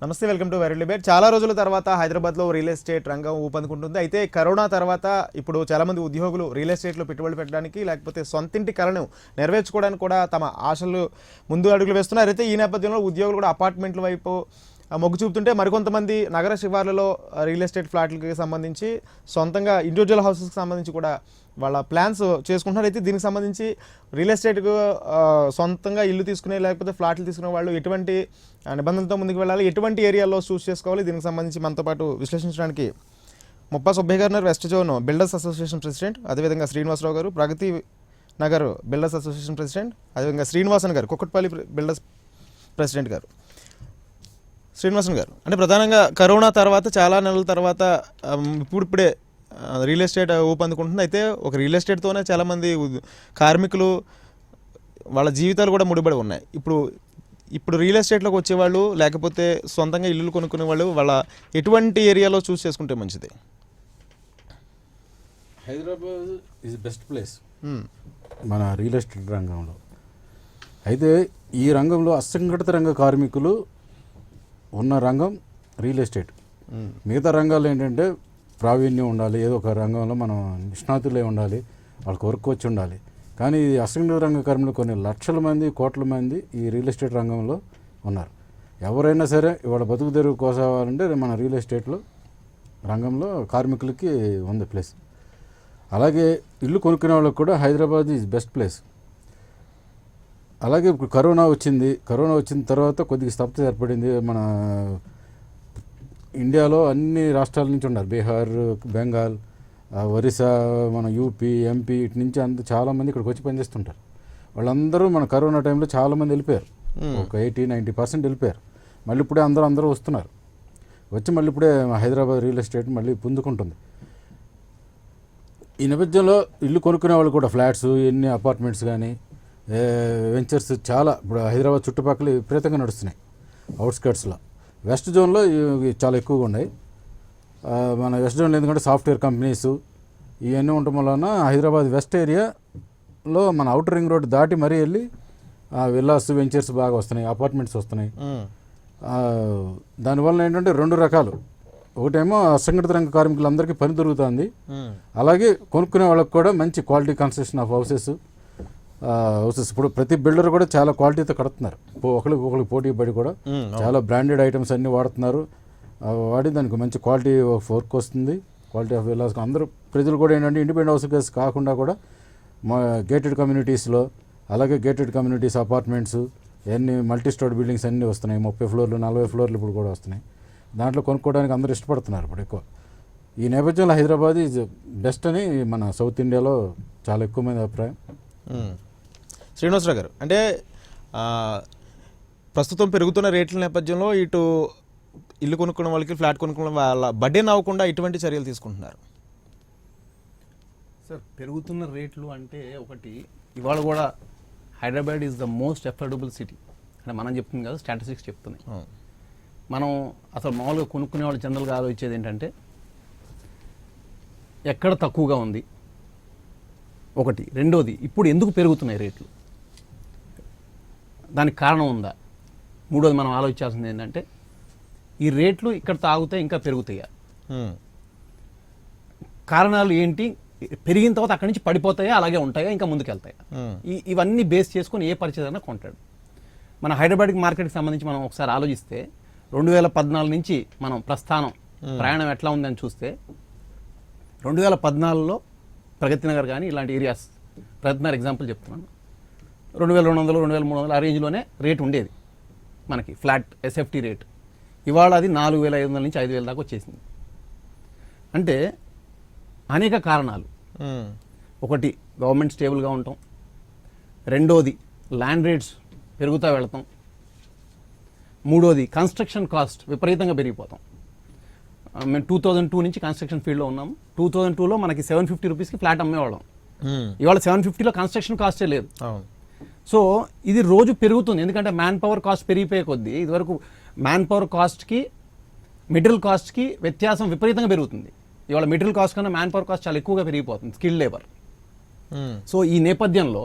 నమస్తే, welcome to viral debate. చాలా రోజుల తర్వాత హైదరాబాద్లో రియల్ ఎస్టేట్ రంగం ఊపందుకుంటుంది. అయితే కరోనా తర్వాత ఇప్పుడు చాలామంది ఉద్యోగులు రియల్ ఎస్టేట్లో పెట్టుబడులు పెట్టడానికి లేకపోతే సొంతింటి కలను నెరవేర్చుకోవడానికి కూడా తమ ఆశలు ముందు అడుగులు వేస్తున్నారు. అయితే ఈ నేపథ్యంలో ఉద్యోగులు కూడా అపార్ట్మెంట్ల వైపు మొగ్గు చూపుతుంటే మరికొంతమంది నగర శివార్లలో రియల్ ఎస్టేట్ ఫ్లాట్లకి సంబంధించి సొంతంగా ఇండివిజువల్ హౌసెస్కి సంబంధించి కూడా వాళ్ళ ప్లాన్స్ చేసుకుంటున్నారు. అయితే దీనికి సంబంధించి రియల్ ఎస్టేట్కు సొంతంగా ఇల్లు తీసుకునే లేకపోతే ఫ్లాట్లు తీసుకునే వాళ్ళు ఎటువంటి నిబంధనలతో ముందుకు వెళ్ళాలి, ఎటువంటి ఏరియాలో చూస్ చేసుకోవాలి, దీనికి సంబంధించి మనతో పాటు విశ్లేషించడానికి ముప్పా సుబ్బయ్య గారు, west zone builders association president, అదేవిధంగా శ్రీనివాసరావు గారు, Pragathi Nagar builders association president, అదేవిధంగా శ్రీనివాసన్ గారు, కుక్కట్పల్లి బిల్డర్స్ ప్రెసిడెంట్ గారు. శ్రీనివాసన్ గారు, అంటే ప్రధానంగా కరోనా తర్వాత చాలా నెలల తర్వాత ఇప్పుడిప్పుడే రియల్ ఎస్టేట్ ఊపందుకుంటుంది. అయితే ఒక రియల్ ఎస్టేట్తోనే చాలామంది కార్మికులు వాళ్ళ జీవితాలు కూడా ముడిపడి ఉన్నాయి. ఇప్పుడు రియల్ ఎస్టేట్లోకి వచ్చేవాళ్ళు లేకపోతే సొంతంగా ఇల్లులు కొనుక్కునే వాళ్ళు వాళ్ళ ఎటువంటి ఏరియాలో చూస్ చేసుకుంటే మంచిది? హైదరాబాద్ ఈజ్ బెస్ట్ ప్లేస్ మన రియల్ ఎస్టేట్ రంగంలో. అయితే ఈ రంగంలో అసంఘటిత రంగ కార్మికులు ఉన్న రంగం రియల్ ఎస్టేట్. మిగతా రంగాలు ఏంటంటే ప్రావీణ్యం ఉండాలి, ఏదో ఒక రంగంలో మనం నిష్ణాతులే ఉండాలి, వాళ్ళకి వర్క్ వచ్చి ఉండాలి. కానీ ఈ అసంఘటిత రంగ కార్మికులు కొన్ని లక్షల మంది, కోట్ల మంది ఈ రియల్ ఎస్టేట్ రంగంలో ఉన్నారు. ఎవరైనా సరే ఇవాళ బతుకు తెరువు కోసాలంటే మన రియల్ ఎస్టేట్లో రంగంలో కార్మికులకి ఉంది ప్లేస్. అలాగే ఇల్లు కొనుక్కునే వాళ్ళకి కూడా హైదరాబాద్ ఈజ్ బెస్ట్ ప్లేస్. అలాగే ఇప్పుడు కరోనా వచ్చిన తర్వాత కొద్దిగా స్తబ్దత ఏర్పడింది. మన ఇండియాలో అన్ని రాష్ట్రాల నుంచి ఉన్నారు, బీహార్, బెంగాల్, ఒరిస్సా, మన యూపీ, ఎంపీ, ఇటు నుంచి చాలామంది ఇక్కడికి వచ్చి పనిచేస్తుంటారు. వాళ్ళందరూ మన కరోనా టైంలో చాలామంది వెళ్ళిపోయారు, ఒక 80-90% వెళ్ళిపోయారు. మళ్ళీ ఇప్పుడే అందరూ వస్తున్నారు. వచ్చి మళ్ళీ ఇప్పుడే హైదరాబాద్ రియల్ ఎస్టేట్ మళ్ళీ పుంజుకుంటుంది. ఈ నేపథ్యంలో ఇల్లు కొనుక్కునే వాళ్ళు కూడా ఫ్లాట్స్, ఎన్ని అపార్ట్మెంట్స్ కానీ వెంచర్స్ చాలా ఇప్పుడు హైదరాబాద్ చుట్టుపక్కల విపరీతంగా నడుస్తున్నాయి. అవుట్స్కట్స్లో వెస్ట్ జోన్లో ఇవి చాలా ఎక్కువగా ఉన్నాయి. మన వెస్ట్ జోన్లో ఎందుకంటే సాఫ్ట్వేర్ కంపెనీస్ ఇవన్నీ ఉండటం వలన హైదరాబాద్ వెస్ట్ ఏరియాలో మన అవుటర్ రింగ్ రోడ్ దాటి మరీ వెళ్ళి విల్లాస్, వెంచర్స్ బాగా వస్తున్నాయి, అపార్ట్మెంట్స్ వస్తున్నాయి. దానివల్ల ఏంటంటే రెండు రకాలు, ఒకటేమో అసంఘటిత రంగ కార్మికులందరికీ పని దొరుకుతుంది, అలాగే కొనుక్కునే వాళ్ళకి కూడా మంచి క్వాలిటీ కన్స్ట్రక్షన్ ఆఫ్ హౌసెస్. ఇప్పుడు ప్రతి బిల్డర్ కూడా చాలా క్వాలిటీతో కడుతున్నారు. ఒకరికి పోటీ పడి కూడా చాలా బ్రాండెడ్ ఐటమ్స్ అన్నీ వాడుతున్నారు. వాడి దానికి మంచి క్వాలిటీ ఆఫ్ వర్క్ వస్తుంది, క్వాలిటీ ఆఫ్ విల్లాస్. అందరూ ప్రజలు కూడా ఏంటంటే ఇండిపెండెంట్ హౌసెస్ కాకుండా కూడా మా గేటెడ్ కమ్యూనిటీస్లో, అలాగే గేటెడ్ కమ్యూనిటీస్ అపార్ట్మెంట్స్, అన్ని మల్టీ స్టోరీ బిల్డింగ్స్ అన్నీ వస్తున్నాయి. 30 ఫ్లోర్లు 40 ఫ్లోర్లు ఇప్పుడు కూడా వస్తున్నాయి. దాంట్లో కొనుక్కోవడానికి అందరూ ఇష్టపడుతున్నారు ఇప్పుడు ఎక్కువ. ఈ నేపథ్యంలో హైదరాబాద్ ఈజ్ బెస్ట్ అని మన సౌత్ ఇండియాలో చాలా ఎక్కువ మంది అభిప్రాయం. శ్రీనివాసరావు గారు, అంటే ప్రస్తుతం పెరుగుతున్న రేట్ల నేపథ్యంలో ఇటు ఇల్లు కొనుక్కున్న వాళ్ళకి, ఫ్లాట్ కొనుక్కున్న వాళ్ళ బడ్డెన్ అవ్వకుండా ఎటువంటి చర్యలు తీసుకుంటున్నారు? సార్, పెరుగుతున్న రేట్లు అంటే ఒకటి, ఇవాళ కూడా Hyderabad is the most affordable city అంటే మనం చెప్తుంది కదా, స్టాటిస్టిక్స్ చెప్తున్నాయి. మనం అసలు మామూలుగా కొనుక్కునే వాళ్ళు జనరల్గా ఆలోచించేది ఏంటంటే ఎక్కడ తక్కువగా ఉంది ఒకటి, రెండోది ఇప్పుడు ఎందుకు పెరుగుతున్నాయి రేట్లు, దానికి కారణం ఉందా, మూడోది మనం ఆలోచించాల్సింది ఏంటంటే ఈ రేట్లు ఇక్కడ తాగితే ఇంకా పెరుగుతాయా, కారణాలు ఏంటి, పెరిగిన తర్వాత అక్కడి నుంచి పడిపోతాయా, అలాగే ఉంటాయా, ఇంకా ముందుకెళ్తాయా, ఇవన్నీ బేస్ చేసుకొని ఏ పరిచయం అయినా కొంటాడు. మన హైదరాబాద్ మార్కెట్కి సంబంధించి మనం ఒకసారి ఆలోచిస్తే 2014 నుంచి మనం ప్రయాణం ఎట్లా ఉందని చూస్తే 2014లో ప్రగతి నగర్ కానీ ఇలాంటి ఏరియాస్, ప్రగతి నగర్ ఎగ్జాంపుల్ చెప్తున్నాను, 2200, 2300 ఆ రేంజ్లోనే రేట్ ఉండేది మనకి ఫ్లాట్ ఎస్ఎఫ్టీ రేట్. ఇవాళ అది 4500 నుంచి 5000 దాకా వచ్చేసింది. అంటే అనేక కారణాలు, ఒకటి గవర్నమెంట్ స్టేబుల్గా ఉండటం, రెండోది ల్యాండ్ రేట్స్ పెరుగుతూ వెళతాం, మూడోది కన్స్ట్రక్షన్ కాస్ట్ విపరీతంగా పెరిగిపోతాం. మేము 2002 నుంచి కన్స్ట్రక్షన్ ఫీల్డ్లో ఉన్నాము. 2002లో మనకి 750 రూపీస్కి ఫ్లాట్ అమ్మేవాళ్ళం. ఇవాళ 750లో కన్స్ట్రక్షన్ కాస్టే లేదు. సో ఇది రోజు పెరుగుతుంది, ఎందుకంటే మ్యాన్ పవర్ కాస్ట్ పెరిగిపోయే కొద్దీ ఇదివరకు మ్యాన్ పవర్ కాస్ట్కి మెటీరియల్ కాస్ట్కి వ్యత్యాసం విపరీతంగా పెరుగుతుంది. ఇవాళ మెటీరియల్ కాస్ట్ కన్నా మ్యాన్ పవర్ కాస్ట్ చాలా ఎక్కువగా పెరిగిపోతుంది, స్కిల్డ్ లేబర్. సో ఈ నేపథ్యంలో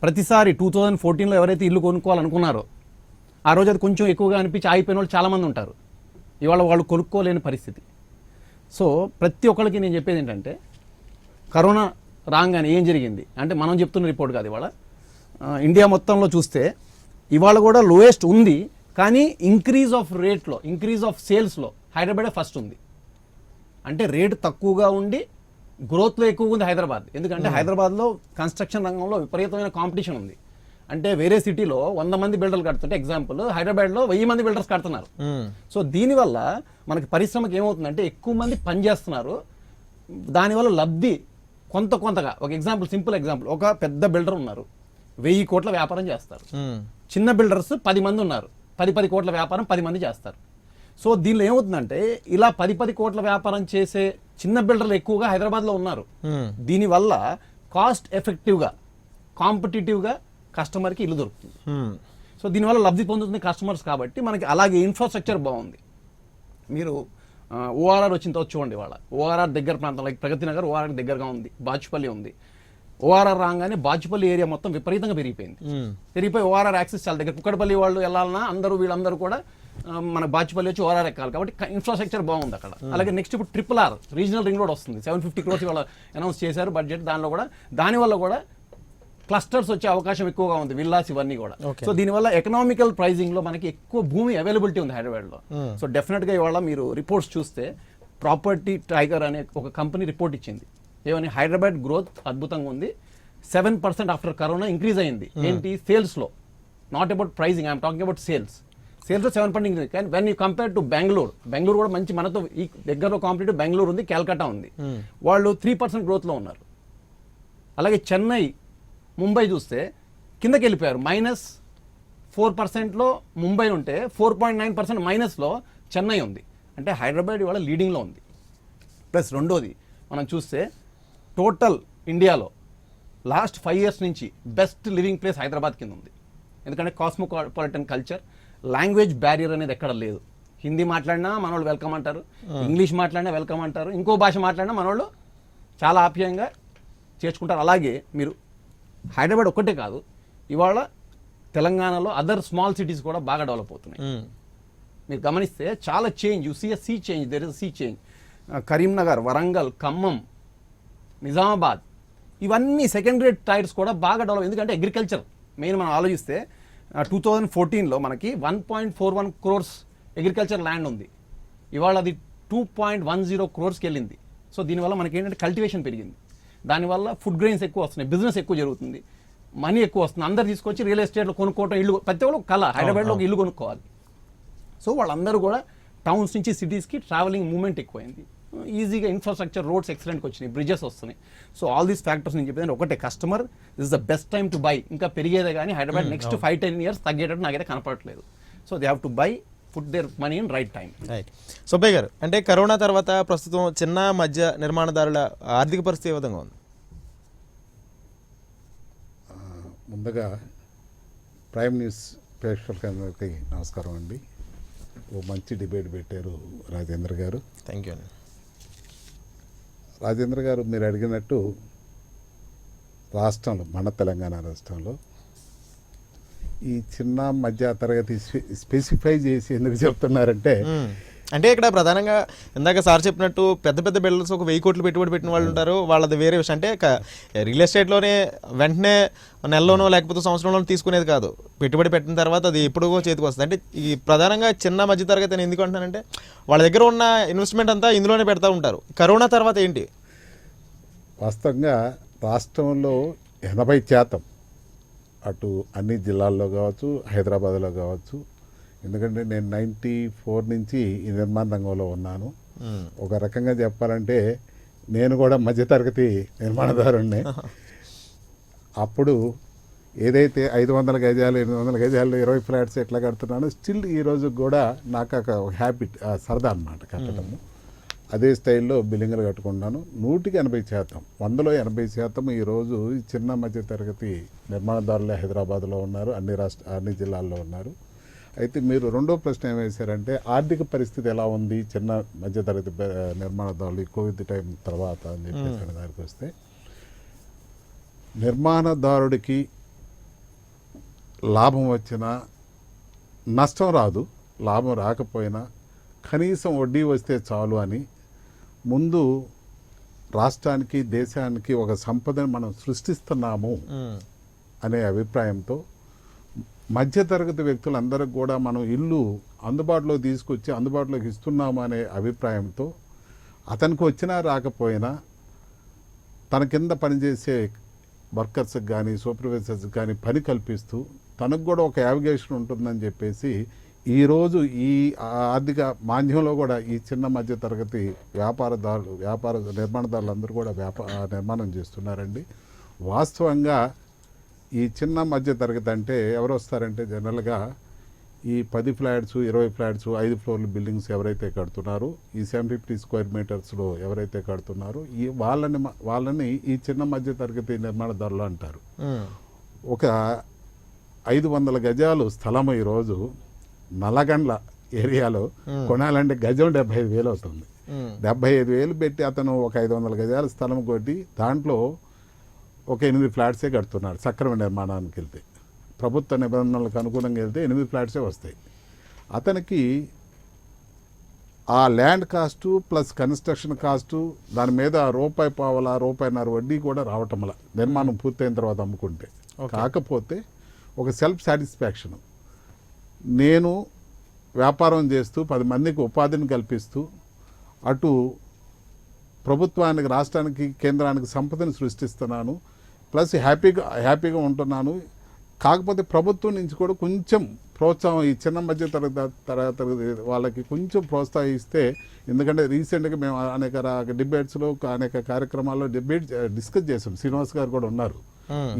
ప్రతిసారి 2014లో ఎవరైతే ఇల్లు కొనుక్కోవాలనుకున్నారో ఆ రోజు అది కొంచెం ఎక్కువగా అనిపించి ఆగిపోయిన వాళ్ళు చాలామంది ఉంటారు. ఇవాళ వాళ్ళు కొనుక్కోలేని పరిస్థితి. సో ప్రతి ఒక్కరికి నేను చెప్పేది ఏంటంటే, కరోనా రాగానే ఏం జరిగింది అంటే, మనం చెప్తున్న రిపోర్ట్ కాదు ఇవాళ, ఇండియా మొత్తంలో చూస్తే ఇవాళ కూడా లోయెస్ట్ ఉంది, కానీ ఇంక్రీజ్ ఆఫ్ రేట్లో, ఇంక్రీజ్ ఆఫ్ సేల్స్లో హైదరాబాదే ఫస్ట్ ఉంది. అంటే రేటు తక్కువగా ఉండి గ్రోత్లో ఎక్కువగా ఉంది హైదరాబాద్. ఎందుకంటే హైదరాబాద్లో కన్స్ట్రక్షన్ రంగంలో విపరీతమైన కాంపిటీషన్ ఉంది. అంటే వేరే సిటీలో 100 మంది బిల్డర్లు కడుతుంటే ఎగ్జాంపుల్ హైదరాబాద్లో 1000 మంది బిల్డర్స్ కడుతున్నారు. సో దీనివల్ల మనకి పరిశ్రమకి ఏమవుతుందంటే ఎక్కువ మంది పనిచేస్తున్నారు, దానివల్ల లబ్ధి కొంతగా. ఒక ఎగ్జాంపుల్, సింపుల్ ఎగ్జాంపుల్, ఒక పెద్ద బిల్డర్ ఉన్నారు, 1000 కోట్ల వ్యాపారం చేస్తారు. చిన్న బిల్డర్స్ 10 మంది ఉన్నారు, 10 కోట్ల వ్యాపారం 10 మంది చేస్తారు. సో దీనిలో ఏమవుతుందంటే ఇలా 10 కోట్ల వ్యాపారం చేసే చిన్న బిల్డర్లు ఎక్కువగా హైదరాబాద్లో ఉన్నారు. దీనివల్ల కాస్ట్ ఎఫెక్టివ్గా, కాంపిటేటివ్గా కస్టమర్కి ఇల్లు దొరుకుతుంది. సో దీనివల్ల లబ్ధి పొందుతుంది కస్టమర్స్. కాబట్టి మనకి అలాగే ఇన్ఫ్రాస్ట్రక్చర్ బాగుంది. మీరు ఓఆర్ఆర్ వచ్చిన తర్వాత చూడండి, వాళ్ళ ఓఆర్ఆర్ దగ్గర ప్రాంతం లైక్ ప్రగతి నగర్ ఓఆర్ఆర్ దగ్గరగా ఉంది, బాచుపల్లి ఉంది. ఓఆర్ఆర్ రాగానే బాచుపల్లి ఏరియా మొత్తం విపరీతంగా పెరిగిపోయింది. పెరిగిపోయి ఓఆర్ఆర్ యాక్సెస్ చాలా దగ్గర, కుక్కడపల్లి వాళ్ళు వెళ్ళాలన్నా వీళ్ళందరూ కూడా మన బాచుపల్లి వచ్చి ఓఆర్ఆర్ ఎక్కాలి. కాబట్టి ఇన్ఫ్రాస్ట్రక్చర్ బాగుంది అక్కడ. అలాగే నెక్స్ట్ ఇప్పుడు RRR రీజనల్ రింగ్ రోడ్ వస్తుంది, 750 crores ఇవాళ అనౌన్స్ చేశారు బడ్జెట్. దానివల్ల కూడా క్లస్టర్స్ వచ్చే అవకాశం ఎక్కువగా ఉంది, విల్లాస్ ఇవన్నీ కూడా. సో దీనివల్ల ఎకనామికల్ ప్రైజింగ్ లో మనకి ఎక్కువ భూమి అవైలబిలిటీ ఉంది హైదరాబాద్లో. సో డెఫినెట్గా ఇవాళ మీరు రిపోర్ట్స్ చూస్తే ప్రాపర్టీ టైగర్ అనే ఒక కంపెనీ రిపోర్ట్ ఇచ్చింది, ఏమని హైదరాబాద్ గ్రోత్ అద్భుతంగా ఉంది, 7% ఆఫ్టర్ కరోనా ఇంక్రీజ్ అయింది. ఏంటి సేల్స్లో, not about pricing, I'm talking about సేల్స్లో 7% ఇంక్రీజ్. కానీ when you compare to Bengaluru కూడా మంచి మనతో ఈ దగ్గరలో కాంపిటేటివ్ బెంగళూరు ఉంది, క్యాల్కటా ఉంది, వాళ్ళు 3% గ్రోత్లో ఉన్నారు. అలాగే చెన్నై, ముంబై చూస్తే కిందకి వెళ్ళిపోయారు, -4%లో ముంబై ఉంటే 4.9% మైనస్లో చెన్నై ఉంది. అంటే హైదరాబాద్ ఇవాళ లీడింగ్లో ఉంది. ప్లస్ రెండోది మనం చూస్తే టోటల్ ఇండియాలో లాస్ట్ 5 years నుంచి బెస్ట్ లివింగ్ ప్లేస్ హైదరాబాద్ కింద ఉంది. ఎందుకంటే కాస్మోపాలిటన్ కల్చర్, లాంగ్వేజ్ బ్యారియర్ అనేది ఎక్కడ లేదు. హిందీ మాట్లాడినా మనోళ్ళు వెల్కమ్ అంటారు, ఇంగ్లీష్ మాట్లాడినా వెల్కమ్ అంటారు, ఇంకో భాష మాట్లాడినా మనోళ్ళు చాలా ఆప్యాయంగా చేర్చుకుంటారు. అలాగే మీరు హైదరాబాద్ ఒక్కటే కాదు, ఇవాళ తెలంగాణలో అదర్ స్మాల్ సిటీస్ కూడా బాగా డెవలప్ అవుతున్నాయి. మీరు గమనిస్తే చాలా change, you see a sea change, there is sea change. Karimnagar, Warangal, Khammam, Nizamabad, ఇవన్నీ సెకండ్ గ్రేడ్ టైర్స్ కూడా బాగా డెవలప్. ఎందుకంటే అగ్రికల్చర్ మెయిన్ మనం ఆలోచిస్తే 2014లో మనకి 1.41 crores అగ్రికల్చర్ ల్యాండ్ ఉంది, ఇవాళ అది 2.10 crores వెళ్ళింది. సో దీనివల్ల మనకి ఏంటంటే కల్టివేషన్ పెరిగింది, దానివల్ల ఫుడ్ గ్రెయిన్స్ ఎక్కువ వస్తున్నాయి, బిజినెస్ ఎక్కువ జరుగుతుంది, మనీ ఎక్కువ వస్తుంది. అందరు తీసుకొచ్చి రియల్ ఎస్టేట్లో కొనుక్కోవటం, ఇల్లు ప్రతి ఒక్కరు కళ హైదరాబాద్లో ఒక ఇల్లు కొనుక్కోవాలి. సో వాళ్ళందరూ కూడా టౌన్స్ నుంచి సిటీస్కి ట్రావెలింగ్ మూవ్మెంట్ ఎక్కువైంది, ఈజీగా ఇన్ఫ్రాస్ట్రక్చర్, రోడ్స్ ఎక్సలెంట్గా వచ్చినాయి, బ్రిడ్జెస్ వస్తున్నాయి. సో ఆల్ దీస్ ఫ్యాక్టర్స్ నేను చెప్పేది ఒకటే, customer this the best time to buy. ఇంకా పెరిగేదే కానీ హైదరాబాద్ నెక్స్ట్ 5-10 years తగ్గేటట్టు నాకైతే కనపడట్లేదు. So they have to buy, put their money in right time. Right. Subbaiah గారు, అంటే కరోనా తర్వాత ప్రస్తుతం చిన్న మధ్య నిర్మాణదారుల ఆర్థిక పరిస్థితి ఏ విధంగా ఉంది? ముందుగా ప్రైమ్ న్యూస్ ప్రేక్షకులందరికీ నమస్కారం అండి. ఓ మంచి డిబేట్ పెట్టారు రాజేంద్ర గారు. థ్యాంక్ యూ అండి. రాజేంద్ర గారు, మీరు అడిగినట్టు రాష్ట్రంలో, మన తెలంగాణ రాష్ట్రంలో ఈ చిన్న మధ్య తరగతి స్పెసిఫై చేసి ఎందుకు చెప్తున్నారంటే, అంటే ఇక్కడ ప్రధానంగా ఇందాక సార్ చెప్పినట్టు పెద్ద పెద్ద బిల్డర్స్ ఒక 1000 కోట్లు పెట్టుబడి పెట్టిన వాళ్ళు ఉంటారు, వాళ్ళది వేరే విషయం. అంటే రియల్ ఎస్టేట్లోనే వెంటనే నెలలోనో లేకపోతే సంవత్సరంలోనో తీసుకునేది కాదు, పెట్టుబడి పెట్టిన తర్వాత అది ఎప్పుడో చేతికి వస్తుంది. అంటే ఈ ప్రధానంగా చిన్న మధ్య తరగతి అని ఎందుకు అంటున్నానంటే, వాళ్ళ దగ్గర ఉన్న ఇన్వెస్ట్మెంట్ అంతా ఇందులోనే పెడతా ఉంటారు. కరోనా తర్వాత ఏంటి? వాస్తవంగా రాష్ట్రంలో 80% అటు అన్ని జిల్లాల్లో కావచ్చు, హైదరాబాద్లో కావచ్చు, ఎందుకంటే నేను 94 నుంచి ఈ నిర్మాణ రంగంలో ఉన్నాను. ఒక రకంగా చెప్పాలంటే నేను కూడా మధ్యతరగతి నిర్మాణదారుణ్ణి. అప్పుడు ఏదైతే 500 గజాలు 800 గజాలు 20 ఫ్లాట్స్ ఎట్లా కడుతున్నానో స్టిల్ ఈరోజు కూడా నాకు ఒక హ్యాబిట్, సరదా అన్నమాట కట్టడము. అదే స్టైల్లో బిల్డింగ్లు కట్టుకుంటున్నాను. 100% 100లో 80% ఈరోజు ఈ చిన్న మధ్యతరగతి నిర్మాణదారులే హైదరాబాద్లో ఉన్నారు, అన్ని జిల్లాల్లో ఉన్నారు. అయితే మీరు రెండో ప్రశ్న ఏం వేశారంటే, ఆర్థిక పరిస్థితి ఎలా ఉంది చిన్న మధ్యతరగతి నిర్మాణదారులు ఈ కోవిడ్ టైం తర్వాత అని చెప్పేసి దానికి వస్తే, నిర్మాణదారుడికి లాభం వచ్చినా నష్టం రాదు, లాభం రాకపోయినా కనీసం వడ్డీ వస్తే చాలు అని ముందు రాష్ట్రానికి దేశానికి ఒక సంపదను మనం సృష్టిస్తున్నాము అనే అభిప్రాయంతో మధ్యతరగతి వ్యక్తులందరికీ కూడా మనం ఇల్లు అందుబాటులో తీసుకొచ్చి అందుబాటులోకి ఇస్తున్నాము అనే అభిప్రాయంతో అతనికి వచ్చినా రాకపోయినా తన కింద పనిచేసే వర్కర్స్కి కానీ సూపర్వైజర్స్కి కానీ పని కల్పిస్తూ తనకు కూడా ఒక యావిగేషన్ ఉంటుందని చెప్పేసి ఈరోజు ఈ ఆర్థిక మాధ్యమంలో కూడా ఈ చిన్న మధ్య తరగతి వ్యాపార నిర్మాణదారులు అందరూ కూడా నిర్మాణం చేస్తున్నారండి. వాస్తవంగా ఈ చిన్న మధ్య తరగతి అంటే ఎవరు వస్తారంటే జనరల్గా ఈ 10 ఫ్లాట్స్ 20 ఫ్లాట్స్ 5 ఫ్లోర్ల బిల్డింగ్స్ ఎవరైతే కడుతున్నారో ఈ 750 స్క్వేర్ మీటర్స్లో ఎవరైతే కడుతున్నారో ఈ వాళ్ళని ఈ చిన్న మధ్య తరగతి నిర్మాణదారులు అంటారు. ఒక 500 గజాలు స్థలం ఈరోజు నల్లగండ్ల ఏరియాలో కొనాలంటే గజం 75,000 అవుతుంది. 75,000 పెట్టి అతను ఒక 500 గజాల స్థలం కొట్టి దాంట్లో ఒక 8 ఫ్లాట్సే కడుతున్నాడు. సక్రమ నిర్మాణానికి వెళ్తే ప్రభుత్వ నిబంధనలకు అనుగుణంగా వెళ్తే 8 ఫ్లాట్సే వస్తాయి. అతనికి ఆ land cost plus construction cost దాని మీద రూపాయి వడ్డీ కూడా రావటంల నిర్మాణం పూర్తయిన తర్వాత అమ్ముకుంటే. కాకపోతే ఒక సెల్ఫ్ సాటిస్ఫాక్షన్, నేను వ్యాపారం చేస్తూ 10 మందికి ఉపాధిని కల్పిస్తూ అటు ప్రభుత్వానికి రాష్ట్రానికి కేంద్రానికి సంపదను సృష్టిస్తున్నాను, ప్లస్ హ్యాపీగా ఉంటున్నాను. కాకపోతే ప్రభుత్వం నుంచి కూడా కొంచెం ప్రోత్సాహం ఈ చిన్న మధ్య తరగతి వాళ్ళకి కొంచెం ప్రోత్సహిస్తే, ఎందుకంటే రీసెంట్గా మేము అనేక డిబేట్స్లో అనేక కార్యక్రమాల్లో డిస్కస్ చేసాం. శ్రీనివాస్ గారు కూడా ఉన్నారు.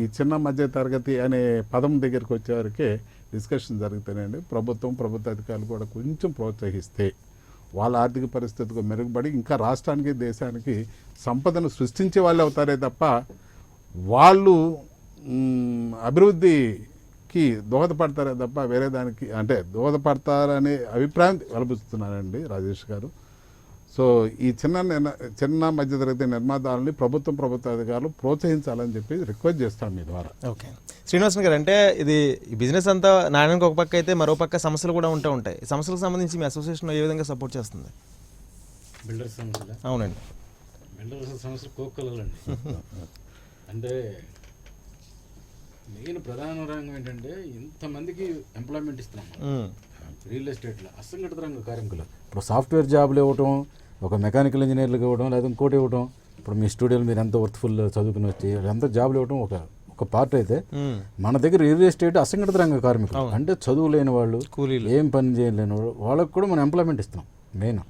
ఈ చిన్న మధ్య తరగతి అనే పదం దగ్గరికి వచ్చేవరకే డిస్కషన్ జరుగుతాయండి. ప్రభుత్వ అధికారులు కూడా కొంచెం ప్రోత్సహిస్తే వాళ్ళ ఆర్థిక పరిస్థితికి మెరుగుపడి ఇంకా రాష్ట్రానికి దేశానికి సంపదను సృష్టించే వాళ్ళు అవుతారే తప్ప వాళ్ళు అభివృద్ధికి దోహదపడతారే తప్ప వేరే దానికి అంటే దోహదపడతారనే అభిప్రాయం వెలుబుస్తున్నానండి రాజేష్ గారు. సో ఈ చిన్న మధ్యతరగతి నిర్మాణాలని ప్రభుత్వ అధికారులు ప్రోత్సహించాలని చెప్పి రిక్వెస్ట్ చేస్తాం మీ ద్వారా. ఓకే శ్రీనివాసన్ గారు, అంటే ఇది బిజినెస్ అంతా నాణ్యానికి ఒక పక్క అయితే మరో పక్క సమస్యలు కూడా ఉంటాయి. ఈ సమస్యలకు సంబంధించి మీ అసోసియేషన్ ఏ విధంగా సపోర్ట్ చేస్తుంది? బిల్డర్స్ సమస్యలు, అవునండి, బిల్డర్స్ సమస్యలు కోక్కలండి. అంటే మెయిన్ ప్రధాన రంగం ఏంటంటే ఇంతమందికి ఎంప్లాయ్మెంట్ ఇస్తున్నాం రియల్ ఎస్టేట్లో అసంఘటిత రంగ కార్మికులు. ఇప్పుడు సాఫ్ట్వేర్ జాబ్లు ఇవ్వటం, ఒక మెకానికల్ ఇంజనీర్లకు ఇవ్వడం, లేదా ఇంకోటి ఇవ్వడం. ఇప్పుడు మీ స్టూడియోలో మీరు ఎంత వర్త్ఫుల్ చదువుకుని వచ్చి ఎంత జాబ్లు ఇవ్వడం ఒక పార్ట్ అయితే, మన దగ్గర రియల్ ఎస్టేట్ అసంఘటిత రంగ కార్మికులు అంటే చదువు లేని వాళ్ళు, ఏం పని చేయలేని వాళ్ళకు కూడా మనం ఎంప్లాయ్మెంట్ ఇస్తున్నాం మెయిన్.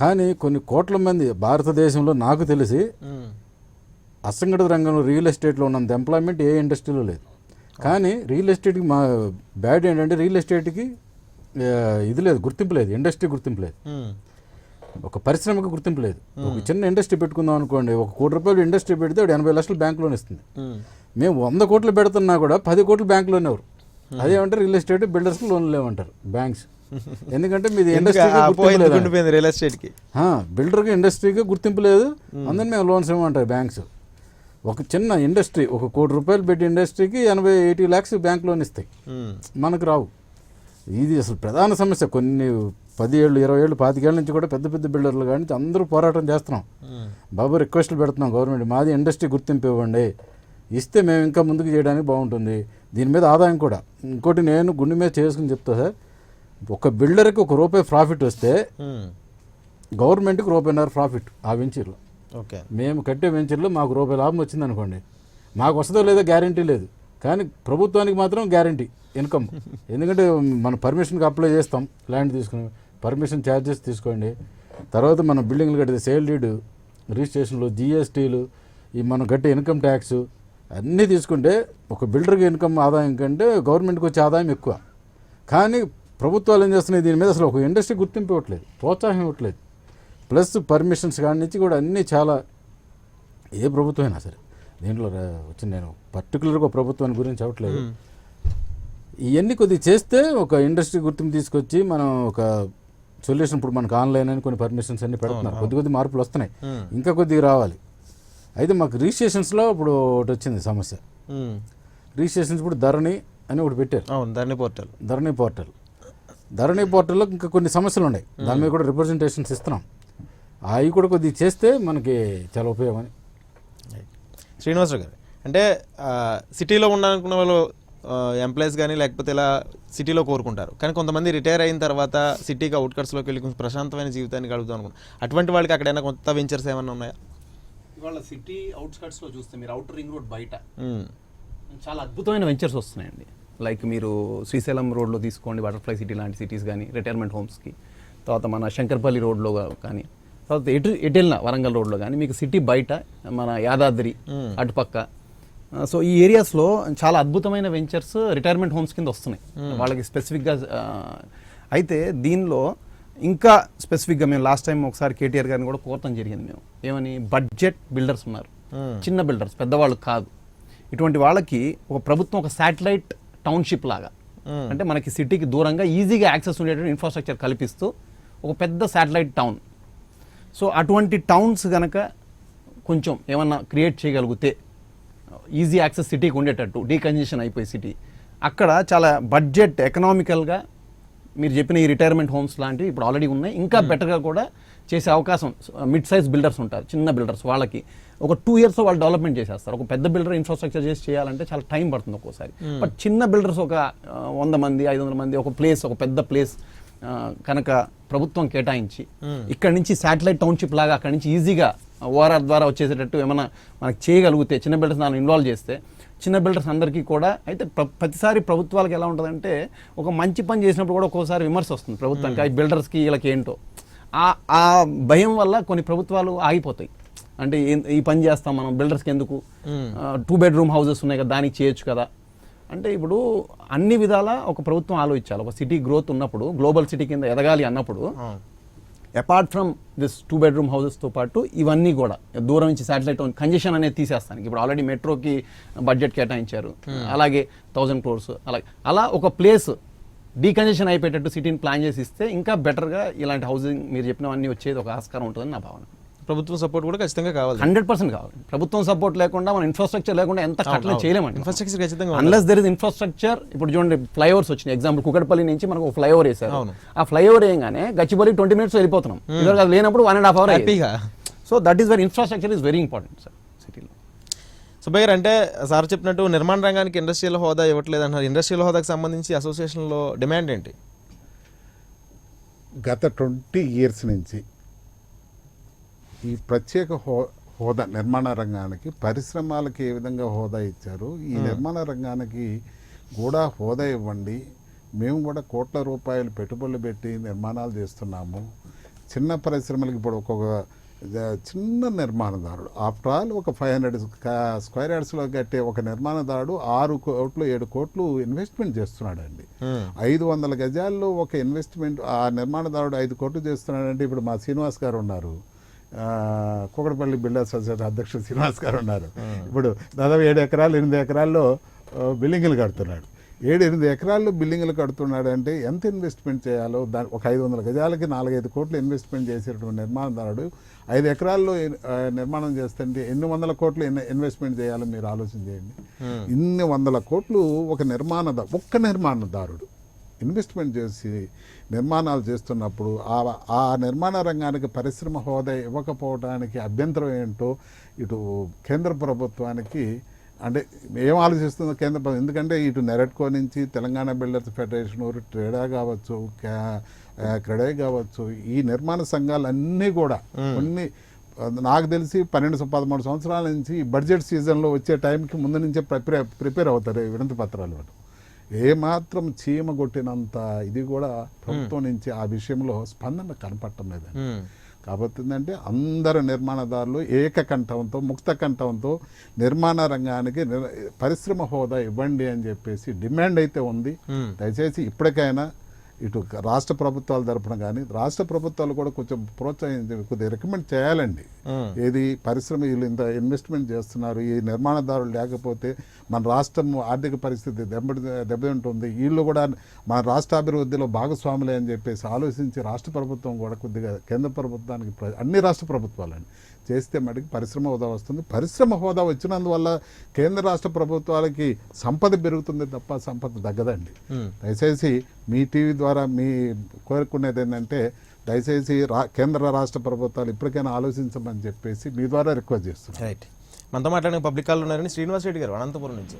కానీ కొన్ని కోట్ల మంది భారతదేశంలో నాకు తెలిసి అసంఘటిత రంగంలో రియల్ ఎస్టేట్లో ఉన్నంత ఎంప్లాయ్మెంట్ ఏ ఇండస్ట్రీలో లేదు. కానీ రియల్ ఎస్టేట్కి మా బ్యాడ్ ఏంటంటే రియల్ ఎస్టేట్కి ఇది లేదు, గుర్తింపు లేదు, ఇండస్ట్రీ గుర్తింపు లేదు, ఒక పరిశ్రమకు గుర్తింపు లేదు. ఒక చిన్న ఇండస్ట్రీ పెట్టుకుందాం అనుకోండి, ఒక ₹1 కోటి ఇండస్ట్రీ పెడితే 80 లక్షలు బ్యాంక్ లోన్ ఇస్తుంది. మేము 100 కోట్లు పెడుతున్నా కూడా 10 కోట్లు బ్యాంక్ లోన్ ఎవరు అదేమంటారు రియల్ ఎస్టేట్ బిల్డర్స్కి లోన్లు లేవంటారు బ్యాంక్స్. ఎందుకంటే మీది ఇండస్ట్రీ రియల్ ఎస్టేట్కి బిల్డర్కి ఇండస్ట్రీకి గుర్తింపు లేదు, అందుకని మేము లోన్స్ ఇవ్వమంటారు బ్యాంక్స్. ఒక చిన్న ఇండస్ట్రీ ఒక ₹1 కోటి పెట్టి ఇండస్ట్రీకి 80-80 lakhs బ్యాంక్ లోన్ ఇస్తాయి, మనకు రావు. ఇది అసలు ప్రధాన సమస్య. కొన్ని 10 ఏళ్ళు 20 ఏళ్ళు 25 ఏళ్ళ నుంచి కూడా పెద్ద బిల్డర్లు కానీ అందరూ పోరాటం చేస్తున్నాం. బాబు రిక్వెస్ట్లు పెడుతున్నాం గవర్నమెంట్, మాది ఇండస్ట్రీ గుర్తింపు ఇవ్వండి, ఇస్తే మేము ఇంకా ముందుకు చేయడానికి బాగుంటుంది. దీని మీద ఆదాయం కూడా ఇంకోటి నేను గుండె మీద చేసుకుని చెప్తా సార్, ఒక బిల్డర్కి ₹1 ప్రాఫిట్ వస్తే గవర్నమెంట్కి ₹1.5 ప్రాఫిట్ ఆ వెంచర్లో. ఓకే, మేము కట్టే వెంచర్లో మాకు ₹1 లాభం వచ్చింది అనుకోండి, మాకు వస్తుందో లేదో గ్యారంటీ లేదు, కానీ ప్రభుత్వానికి మాత్రం గ్యారంటీ ఇన్కమ్. ఎందుకంటే మనం పర్మిషన్కి అప్లై చేస్తాం, ల్యాండ్ తీసుకుని పర్మిషన్ ఛార్జెస్ తీసుకోండి, తర్వాత మనం బిల్డింగ్లు కట్టితే సేల్ డీడ్, రిజిస్ట్రేషన్లు, జిఎస్టీలు, ఈ మనం కట్టే ఇన్కమ్ ట్యాక్స్ అన్నీ తీసుకుంటే ఒక బిల్డర్కి ఇన్కమ్ ఆదాయం కంటే గవర్నమెంట్కి వచ్చే ఆదాయం ఎక్కువ. కానీ ప్రభుత్వాలు ఏం చేస్తున్నాయి, దీని మీద అసలు ఒక ఇండస్ట్రీ గుర్తింపు ఇవ్వట్లేదు, ప్రోత్సాహం ఇవ్వట్లేదు. ప్లస్ పర్మిషన్స్ కాడి నుంచి కూడా అన్నీ చాలా, ఏ ప్రభుత్వం అయినా సరే దీంట్లో వచ్చి నేను పర్టికులర్గా ఒక ప్రభుత్వాన్ని గురించి చెప్పట్లేదు, ఇవన్నీ కొద్దిగా చేస్తే ఒక ఇండస్ట్రీ గుర్తింపు తీసుకొచ్చి మనం ఒక సొల్యూషన్. ఇప్పుడు మనకు ఆన్లైన్ అని కొన్ని పర్మిషన్స్ అన్ని పెడుతున్నారు, కొద్ది మార్పులు వస్తున్నాయి, ఇంకా కొద్దిగా రావాలి. అయితే మాకు రిజిస్ట్రేషన్స్లో ఇప్పుడు ఒకటి వచ్చింది సమస్య. రిజిస్ట్రేషన్స్ ఇప్పుడు ధరణి అని ఒకటి పెట్టారు, అవును, ధరణి పోర్టల్. ధరణి పోర్టల్లో ఇంకా కొన్ని సమస్యలు ఉన్నాయి, దాని మీద కూడా రిప్రజెంటేషన్స్ ఇస్తున్నాం. అవి కూడా కొద్దిగా చేస్తే మనకి చాలా ఉపయోగం అని. శ్రీనివాసరావు గారు, అంటే సిటీలో ఉండాలనుకున్న వాళ్ళు ఎంప్లాయీస్ కానీ లేకపోతే ఇలా సిటీలో కోరుకుంటారు, కానీ కొంతమంది రిటైర్ అయిన తర్వాత సిటీకి అవుట్కట్స్లోకి వెళ్ళి కొంచెం ప్రశాంతమైన జీవితాన్ని గడుపుతాం అనుకుంటారు. అటువంటి వాళ్ళకి అక్కడైనా కొత్త వెంచర్స్ ఏమైనా ఉన్నాయా? ఇవాళ సిటీ అవుట్స్కట్స్లో చూస్తే మీరు అవుటర్ రింగ్ రోడ్ బయట చాలా అద్భుతమైన వెంచర్స్ వస్తున్నాయండి. లైక్ మీరు శ్రీశైలం రోడ్లో తీసుకోండి, బటర్ఫ్లై సిటీ లాంటి సిటీస్ కానీ, రిటైర్మెంట్ హోమ్స్కి, తర్వాత మన శంకర్పల్లి రోడ్లో కానీ, తర్వాత ఎటు వెళ్ళిన వరంగల్ రోడ్లో కానీ మీకు సిటీ బయట మన యాదాద్రి అటుపక్క, సో ఈ ఏరియాస్లో చాలా అద్భుతమైన వెంచర్స్ రిటైర్మెంట్ హోమ్స్ కింద వస్తున్నాయి వాళ్ళకి స్పెసిఫిక్గా. అయితే దీనిలో ఇంకా స్పెసిఫిక్గా మేము లాస్ట్ టైం ఒకసారి కేటీఆర్ గారిని కూడా కోరటం జరిగింది. మేము ఏమని, బడ్జెట్ బిల్డర్స్ ఉన్నారు, చిన్న బిల్డర్స్, పెద్దవాళ్ళు కాదు, ఇటువంటి వాళ్ళకి ఒక ప్రభుత్వం ఒక శాటిలైట్ టౌన్షిప్ లాగా, అంటే మనకి సిటీకి దూరంగా ఈజీగా యాక్సెస్ ఉండేటువంటి ఇన్ఫ్రాస్ట్రక్చర్ కల్పిస్తూ ఒక పెద్ద శాటిలైట్ టౌన్. సో అటువంటి టౌన్స్ కనుక కొంచెం ఏమన్నా క్రియేట్ చేయగలిగితే ఈజీ యాక్సెస్ సిటీకి ఉండేటట్టు, డీకంజెషన్ అయిపోయి సిటీ, అక్కడ చాలా బడ్జెట్ ఎకనామికల్గా మీరు చెప్పిన ఈ రిటైర్మెంట్ హోమ్స్ లాంటివి ఇప్పుడు ఆల్రెడీ ఉన్నాయి, ఇంకా బెటర్గా కూడా చేసే అవకాశం. మిడ్ సైజ్ బిల్డర్స్ ఉంటారు, చిన్న బిల్డర్స్, వాళ్ళకి ఒక 2 years వాళ్ళు డెవలప్మెంట్ చేసేస్తారు. ఒక పెద్ద బిల్డర్ ఇన్ఫ్రాస్ట్రక్చర్ చేయాలంటే చాలా టైం పడుతుంది ఒక్కోసారి. బట్ చిన్న బిల్డర్స్ ఒక 100 మంది 500 మంది ఒక ప్లేస్, ఒక పెద్ద ప్లేస్ కనుక ప్రభుత్వం కేటాయించి ఇక్కడ నుంచి శాటిలైట్ టౌన్షిప్ లాగా అక్కడ నుంచి ఈజీగా ఓఆర్ఆర్ ద్వారా వచ్చేసేటట్టు ఏమైనా మనకు చేయగలిగితే, చిన్న బిల్డర్స్ దాన్ని ఇన్వాల్వ్ చేస్తే, చిన్న బిల్డర్స్ అందరికీ కూడా. అయితే ప్రతిసారి ప్రభుత్వాలకు ఎలా ఉంటుందంటే, ఒక మంచి పని చేసినప్పుడు కూడా ఒక్కోసారి విమర్శ వస్తుంది ప్రభుత్వానికి, ఆ బిల్డర్స్కి వీళ్ళకి ఏంటో ఆ భయం వల్ల కొన్ని ప్రభుత్వాలు ఆగిపోతాయి. అంటే ఈ పని చేస్తాం మనం, బిల్డర్స్కి ఎందుకు, 2 bedroom హౌసెస్ ఉన్నాయి కదా దానికి చేయొచ్చు కదా. అంటే ఇప్పుడు అన్ని విధాలా ఒక ప్రభుత్వం ఆలోచించాలి. ఒక సిటీ గ్రోత్ ఉన్నప్పుడు, గ్లోబల్ సిటీ కింద ఎదగాలి అన్నప్పుడు, అపార్ట్ ఫ్రమ్ దిస్ 2 bedroom హౌసెస్తో పాటు ఇవన్నీ కూడా దూరం నుంచి శాటిలైట్ కంజెషన్ అనేది తీసేస్తానికి ఇప్పుడు ఆల్రెడీ మెట్రోకి బడ్జెట్ కేటాయించారు, అలాగే 1000 crores, అలాగే అలా ఒక ప్లేస్ డీకంజెషన్ అయిపోయేటట్టు సిటీని ప్లాన్ చేసి ఇస్తే ఇంకా బెటర్గా ఇలాంటి హౌసింగ్ మీరు చెప్పినవన్నీ వచ్చేది ఒక ఆస్కారం ఉంటుందని నా భావన. ప్రభుత్వం సపోర్ట్ కూడా ఖచ్చితంగా కావాలి, 100% కావాలి. ప్రభుత్వం సపోర్ట్ లేకుండా, మన ఇన్ఫ్రాస్ట్రక్చర్ లేకుండా ఎంత కట్టలే చేయలేమండి. ఇన్ఫ్రాస్ట్రక్చర్ ఖచ్చితంగా అన్లెస్ దెర్ ఇస్ ఇన్ఫ్రాస్ట్రక్చర్. ఇప్పుడు చూడండి, ఫ్లైఓవర్స్ వచ్చినాయి. ఎగ్జాంపుల్ కుకట్పల్లి నుంచి మనకు ఒక ఫ్లైఓవర్ వేశారు. ఆ ఫ్లైఓవర్ వేయగానే గచ్చిబౌలి 20 minutes వెళ్ళిపోతున్నాం. ఇదివరకు అది లేనప్పుడు 1.5 hours హ్యాపీగా. So that is very infrastructure is very important sir సిటీలో. సుబ్బయ్య గారు, అంటే సార్ చెప్పినట్టు నిర్మాణ రంగానికి ఇండస్ట్రియల్ హోదా ఇవ్వట్లేదు అంటారు. ఇండస్ట్రియల్ హోదాకి సంబంధించి అసోసియేషన్లో డిమాండ్ ఏంటి? గత 20 years నుంచి ఈ ప్రత్యేక హోదా నిర్మాణ రంగానికి, పరిశ్రమలకు ఏ విధంగా హోదా ఇచ్చారు, ఈ నిర్మాణ రంగానికి కూడా హోదా ఇవ్వండి, మేము కూడా కోట్ల రూపాయలు పెట్టుబడులు పెట్టి నిర్మాణాలు చేస్తున్నాము. చిన్న పరిశ్రమలకు ఇప్పుడు ఒక్కొక్క చిన్న నిర్మాణదారుడు, ఆఫ్టర్ ఆల్ ఒక 500 square yardsలో కట్టే ఒక నిర్మాణదారుడు 6 కోట్లు 7 కోట్లు ఇన్వెస్ట్మెంట్ చేస్తున్నాడండి. 500 గజాల్లో ఒక ఇన్వెస్ట్మెంట్ ఆ నిర్మాణదారుడు 5 కోట్లు చేస్తున్నాడంటే, ఇప్పుడు మా శ్రీనివాస్ గారు ఉన్నారు, కూకట్పల్లి బిల్డర్స్ అసోసియేషన్ అధ్యక్షుడు శ్రీనివాస్ గారు ఉన్నారు. ఇప్పుడు దాదాపు 7 ఎకరాలు 8 ఎకరాల్లో బిల్డింగులు కడుతున్నాడు. 7-8 ఎకరాల్లో బిల్డింగులు కడుతున్నాడు అంటే ఎంత ఇన్వెస్ట్మెంట్ చేయాలో, దాని ఒక 500 గజాలకి 4-5 కోట్లు ఇన్వెస్ట్మెంట్ చేసేటువంటి నిర్మాణదారుడు 5 ఎకరాల్లో నిర్మాణం చేస్తుంటే ఎన్ని వందల కోట్లు ఇన్వెస్ట్మెంట్ చేయాలో మీరు ఆలోచన చేయండి. ఇన్ని వందల కోట్లు ఒక్క నిర్మాణదారుడు ఇన్వెస్ట్మెంట్ చేసి నిర్మాణాలు చేస్తున్నప్పుడు ఆ నిర్మాణ రంగానికి పరిశ్రమ హోదా ఇవ్వకపోవడానికి అభ్యంతరం ఏంటో ఇటు కేంద్ర ప్రభుత్వానికి అంటే ఏం ఆలోచిస్తుందో కేంద్ర ప్రభుత్వం. ఎందుకంటే ఇటు నెరెట్కో నుంచి తెలంగాణ బిల్డర్స్ ఫెడరేషన్, ట్రేడా కావచ్చు, క్రెడే కావచ్చు, ఈ నిర్మాణ సంఘాలన్నీ కూడా కొన్ని నాకు తెలిసి 12-13 సంవత్సరాల నుంచి బడ్జెట్ సీజన్లో వచ్చే టైంకి ముందు నుంచే ప్రిపేర్ అవుతారు వినతి పత్రాలు. ఏమాత్రం చీమ కొట్టినంత ఇది కూడా ప్రభుత్వం నుంచి ఆ విషయంలో స్పందన కనపడటం లేదండి. కాబట్టి ఏంటంటే అందరు నిర్మాణదారులు ఏకకంఠంతో ముక్తకంఠంతో నిర్మాణ రంగానికి పరిశ్రమ హోదా ఇవ్వండి అని చెప్పేసి డిమాండ్ అయితే ఉంది. దయచేసి ఇప్పటికైనా ఇటు రాష్ట్ర ప్రభుత్వాల తరఫున కానీ రాష్ట్ర ప్రభుత్వాలు కూడా కొంచెం ప్రోత్సహించి కొద్దిగా రికమెండ్ చేయాలండి. ఏది పరిశ్రమ వీళ్ళు ఇంత ఇన్వెస్ట్మెంట్ చేస్తున్నారు, ఈ నిర్మాణదారులు లేకపోతే మన రాష్ట్రం ఆర్థిక పరిస్థితి దెబ్బతింటుంది, వీళ్ళు కూడా మన రాష్ట్రాభివృద్ధిలో భాగస్వాములే అని చెప్పేసి ఆలోచించి రాష్ట్ర ప్రభుత్వం కూడా కొద్దిగా కేంద్ర ప్రభుత్వానికి అన్ని రాష్ట్ర ప్రభుత్వాలండి చేస్తే మటుకు పరిశ్రమ హోదా వస్తుంది. పరిశ్రమ హోదా వచ్చినందువల్ల కేంద్ర రాష్ట్ర ప్రభుత్వాలకి సంపద పెరుగుతుంది తప్ప సంపద తగ్గదండి. దయచేసి మీ టీవీ ద్వారా మీ కోరుకునేది ఏంటంటే దయచేసి కేంద్ర రాష్ట్ర ప్రభుత్వాలు ఇప్పటికైనా ఆలోచించమని చెప్పేసి మీ ద్వారా రిక్వెస్ట్ చేస్తున్నాను. రైట్, మనతో మాట్లాడిన పబ్లిక్ కాల్ ఉన్నారని శ్రీనివాస్ రెడ్డి గారు అనంతపురం నుంచి.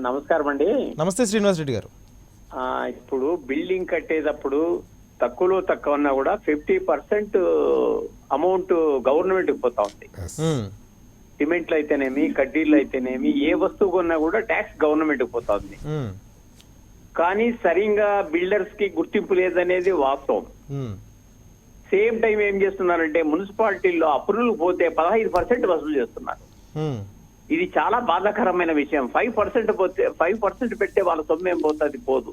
నమస్కారం అండి. నమస్తే శ్రీనివాస్ రెడ్డి గారు. ఇప్పుడు బిల్డింగ్ కట్టేటప్పుడు తక్కువలో తక్కువ ఉన్నా కూడా 50% అమౌంట్ గవర్నమెంట్ పోతా ఉంది. సిమెంట్లు అయితేనేమి, కడ్డీలు అయితేనేమి, ఏ వస్తువు కొన్నా కూడా ట్యాక్స్ గవర్నమెంట్ పోతా ఉంది. కానీ సరిగా బిల్డర్స్ కి గుర్తింపు లేదనేది వాస్తవం. సేమ్ టైం ఏం చేస్తున్నారంటే మున్సిపాలిటీల్లో అప్రూవల్ పోతే 15% వసూలు చేస్తున్నారు. ఇది చాలా బాధాకరమైన విషయం. 5% పోతే 5% పెట్టే వాళ్ళ సొమ్మేం పోతుంది, పోదు.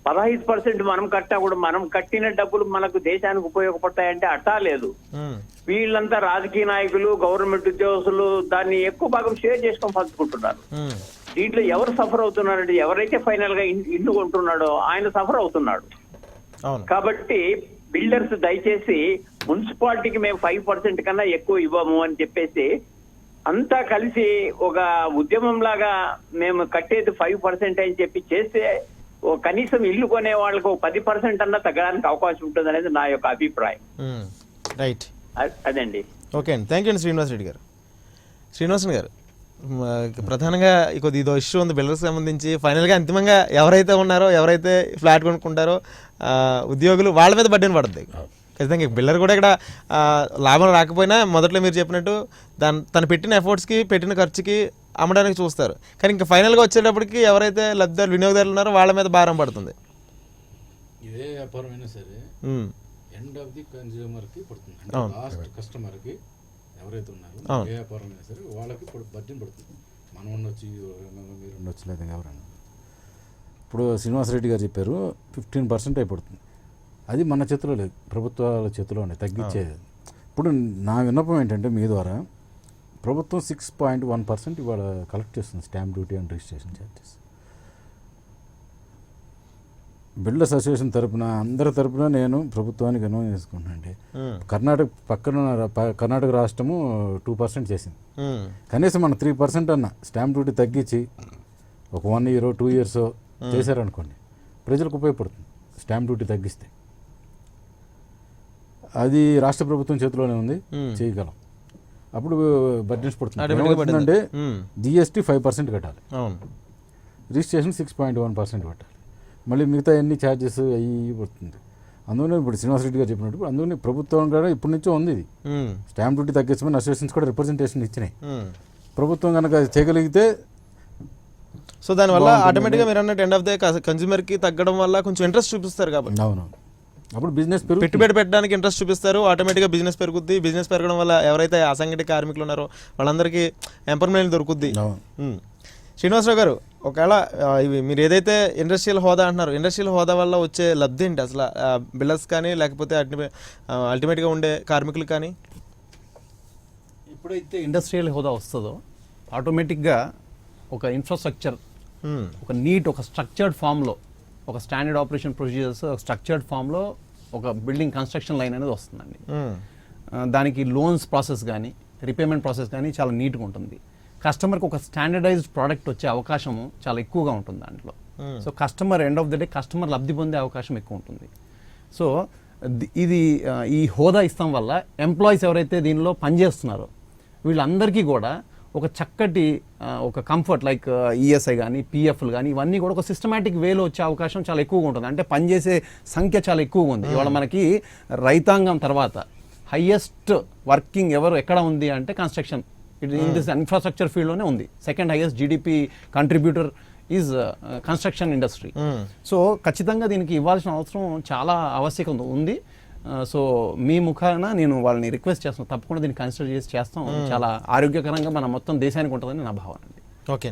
15% మనం కట్టా కూడా మనం కట్టిన డబ్బులు మనకు దేశానికి ఉపయోగపడతాయంటే అట్టా లేదు. వీళ్ళంతా రాజకీయ నాయకులు, గవర్నమెంట్ ఉద్యోగస్తులు దాన్ని ఎక్కువ భాగం షేర్ చేసుకొని పంచుకుంటున్నారు. దీంట్లో ఎవరు సఫర్ అవుతున్నారంటే ఎవరైతే ఫైనల్ గా ఇల్లు కొంటున్నాడో ఆయన సఫర్ అవుతున్నాడు. కాబట్టి బిల్డర్స్ దయచేసి మున్సిపాలిటీకి మేము 5% కన్నా ఎక్కువ ఇవ్వము అని చెప్పేసి అంతా కలిసి ఒక ఉద్యమం లాగా మేము కట్టేది 5% అని చెప్పి చేస్తే కనీసం ఇల్లు కొనే వాళ్ళకు 10% అన్నా తగ్గడానికి అవకాశం ఉంటుంది అనేది నా యొక్క అభిప్రాయం. రైట్, అదండి. ఓకే అండి, థ్యాంక్ యూ అండి శ్రీనివాస్ రెడ్డి గారు. శ్రీనివాసన్ గారు, ప్రధానంగా కొద్ది ఇదో ఇష్యూ ఉంది బిల్డర్స్ సంబంధించి. ఫైనల్గా అంతిమంగా ఎవరైతే ఉన్నారో, ఎవరైతే ఫ్లాట్ కొనుక్కుంటారో ఉద్యోగులు, వాళ్ళ మీద బడ్డీని పడుతుంది ఖచ్చితంగా. బిల్డర్ కూడా ఇక్కడ లాభం రాకపోయినా మొదట్లో మీరు చెప్పినట్టు తను పెట్టిన ఎఫర్ట్స్కి, పెట్టిన ఖర్చుకి అమ్మడానికి చూస్తారు. కానీ ఇంకా ఫైనల్గా వచ్చేటప్పటికి ఎవరైతే లబ్ధిదారులు, వినియోగదారులు ఉన్నారో వాళ్ళ మీద భారం పడుతుంది. ఇదే వ్యాపారం అయినా సరే ఎండ్ ఆఫ్ ది కన్స్యూమర్కి పడుతుంది. అంటే లాస్ట్ కస్టమర్కి ఎవరైతే ఉన్నారో ఏ వ్యాపారం అయినా సరే వాళ్ళకి బడ్జెట్ పడుతుంది. మనం ఉండొచ్చు, మీరు ఉండొచ్చు, లేదా ఎవరైనా. ఇప్పుడు శ్రీనివాసరెడ్డి గారు చెప్పారు 15% అయిపోతుంది. అది మన చేతిలో లేదు, ప్రభుత్వాల చేతిలోనే తగ్గించేది. ఇప్పుడు నా విన్నపం ఏంటంటే మీ ద్వారా ప్రభుత్వం 6.1% ఇవాళ కలెక్ట్ చేస్తుంది stamp duty and registration charges. Builders association తరపున, అందరి తరపున నేను ప్రభుత్వానికి విన్నపం చేసుకుంటానండి. కర్ణాటక రాష్ట్రము 2% చేసింది. కనీసం మన 3% అన్న స్టాంప్ డ్యూటీ తగ్గించి ఒక 1 year 2 years చేశారనుకోండి, ప్రజలకు ఉపయోగపడుతుంది. స్టాంప్ డ్యూటీ తగ్గిస్తే అది రాష్ట్ర ప్రభుత్వం చేతిలోనే ఉంది, చేయగలం. అప్పుడు బడ్జెట్స్ పడుతుంది. అంటే జిఎస్టీ 5% కట్టాలి, రిజిస్ట్రేషన్ 6.1% కట్టాలి, మళ్ళీ మిగతా ఎన్ని ఛార్జెస్ అవి పడుతుంది. అందువల్ల ఇప్పుడు శ్రీనివాసరెడ్డి గారు చెప్పినట్టు అందుకని ప్రభుత్వం కూడా ఇప్పటి నుంచో ఉంది ఇది. స్టాంప్ డ్యూటీ తగ్గించమని అసోసియేషన్స్ కూడా రిప్రజెంటేషన్ ఇచ్చినాయి. ప్రభుత్వం కనుక చేయగలిగితే సో దానివల్ల ఆటోమేటిక్గా మీరు అన్నట్టు ఎండ్ ఆఫ్ ద కన్స్యూమర్కి తగ్గడం వల్ల కొంచెం ఇంట్రెస్ట్ చూపిస్తారు. కాబట్టి అవునవును, అప్పుడు బిజినెస్ పెట్టుబడి పెట్టడానికి ఇంట్రెస్ట్ చూపిస్తారు, ఆటోమేటిక్గా బిజినెస్ పెరుగుద్ది. బిజినెస్ పెరగడం వల్ల ఎవరైతే అసంఘటిత కార్మికులు ఉన్నారో వాళ్ళందరికీ ఎంప్లాయ్మెంట్ దొరుకుద్ది. శ్రీనివాసరావు గారు, ఒకవేళ ఇవి మీరు ఏదైతే ఇండస్ట్రియల్ హోదా అంటున్నారు, ఇండస్ట్రియల్ హోదా వల్ల వచ్చే లబ్ధి ఏంటి అసలు బిల్డర్స్ కానీ, లేకపోతే అల్టిమేట్గా ఉండే కార్మికులు కానీ? ఎప్పుడైతే ఇండస్ట్రియల్ హోదా వస్తుందో ఆటోమేటిక్గా ఒక ఇన్ఫ్రాస్ట్రక్చర్, ఒక నీట్, ఒక స్ట్రక్చర్డ్ ఫామ్లో, ఒక స్టాండర్డ్ ఆపరేషన్ ప్రొసీజర్స్, ఒక స్ట్రక్చర్డ్ ఫామ్లో ఒక బిల్డింగ్ కన్స్ట్రక్షన్ లైన్ అనేది వస్తుందండి. దానికి లోన్స్ ప్రాసెస్ కానీ, రీపేమెంట్ ప్రాసెస్ కానీ చాలా నీట్గా ఉంటుంది. కస్టమర్కి ఒక స్టాండర్డైజ్డ్ ప్రోడక్ట్ వచ్చే అవకాశము చాలా ఎక్కువగా ఉంటుంది దాంట్లో. So customer end of the day customer లబ్ధి పొందే అవకాశం ఎక్కువ ఉంటుంది. సో ఇది ఈ హోదా ఇస్తాం వల్ల ఎంప్లాయీస్ ఎవరైతే దీనిలో పనిచేస్తున్నారో వీళ్ళందరికీ కూడా ఒక చక్కటి ఒక కంఫర్ట్, లైక్ ఈఎస్ఐ కానీ, పిఎఫ్లు కానీ, ఇవన్నీ కూడా ఒక సిస్టమేటిక్ వేలో వచ్చే అవకాశం చాలా ఎక్కువగా ఉంటుంది. అంటే పనిచేసే సంఖ్య చాలా ఎక్కువగా ఉంది. ఇవాళ మనకి రైతాంగం తర్వాత హైయెస్ట్ వర్కింగ్ ఎవరు ఎక్కడ ఉంది అంటే కన్స్ట్రక్షన్, ఇన్ దిస్ ఇన్ఫ్రాస్ట్రక్చర్ ఫీల్డ్లోనే ఉంది. Second highest GDP contributor is construction industry. So ఖచ్చితంగా దీనికి ఇవ్వాల్సిన అవసరం చాలా ఆవశ్యకత ఉంది. సో మీ ముఖాన నేను వాళ్ళని రిక్వెస్ట్ చేస్తున్నాను, తప్పకుండా దీన్ని కన్సిడర్ చేసి చేస్తాం. చాలా ఆరోగ్యకరంగా మన మొత్తం దేశానికి ఉంటుందని నా భావన అండి. Okay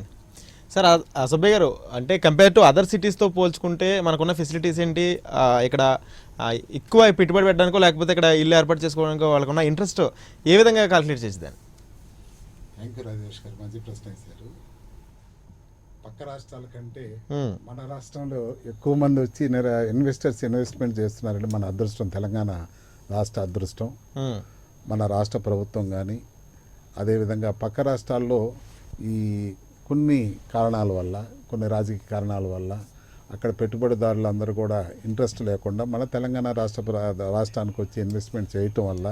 sir. సుబ్బయ్య గారు, అంటే కంపేర్ టు అదర్ సిటీస్తో పోల్చుకుంటే మనకున్న ఫెసిలిటీస్ ఏంటి? ఇక్కడ ఎక్కువ పెట్టుబడి పెట్టడానికో, లేకపోతే ఇక్కడ ఇల్లు ఏర్పాటు చేసుకోవడానికో వాళ్ళకున్న ఇంట్రెస్ట్ ఏ విధంగా కాల్కులేట్ చేసేదాన్ని? థ్యాంక్ యూ రాజేష్ గారు, మంచి ప్రశ్న వేశారు. పక్క రాష్ట్రాల కంటే మన రాష్ట్రంలో ఎక్కువ మంది వచ్చి ఇన్వెస్ట్మెంట్ చేస్తున్నారంటే మన అదృష్టం, తెలంగాణ రాష్ట్ర అదృష్టం. మన రాష్ట్ర ప్రభుత్వం కానీ అదేవిధంగా పక్క రాష్ట్రాల్లో ఈ కొన్ని కారణాల వల్ల, కొన్ని రాజకీయ కారణాల వల్ల అక్కడ పెట్టుబడిదారులందరూ కూడా ఇంట్రెస్ట్ లేకుండా మన తెలంగాణ రాష్ట్రానికి వచ్చి ఇన్వెస్ట్మెంట్ చేయటం వల్ల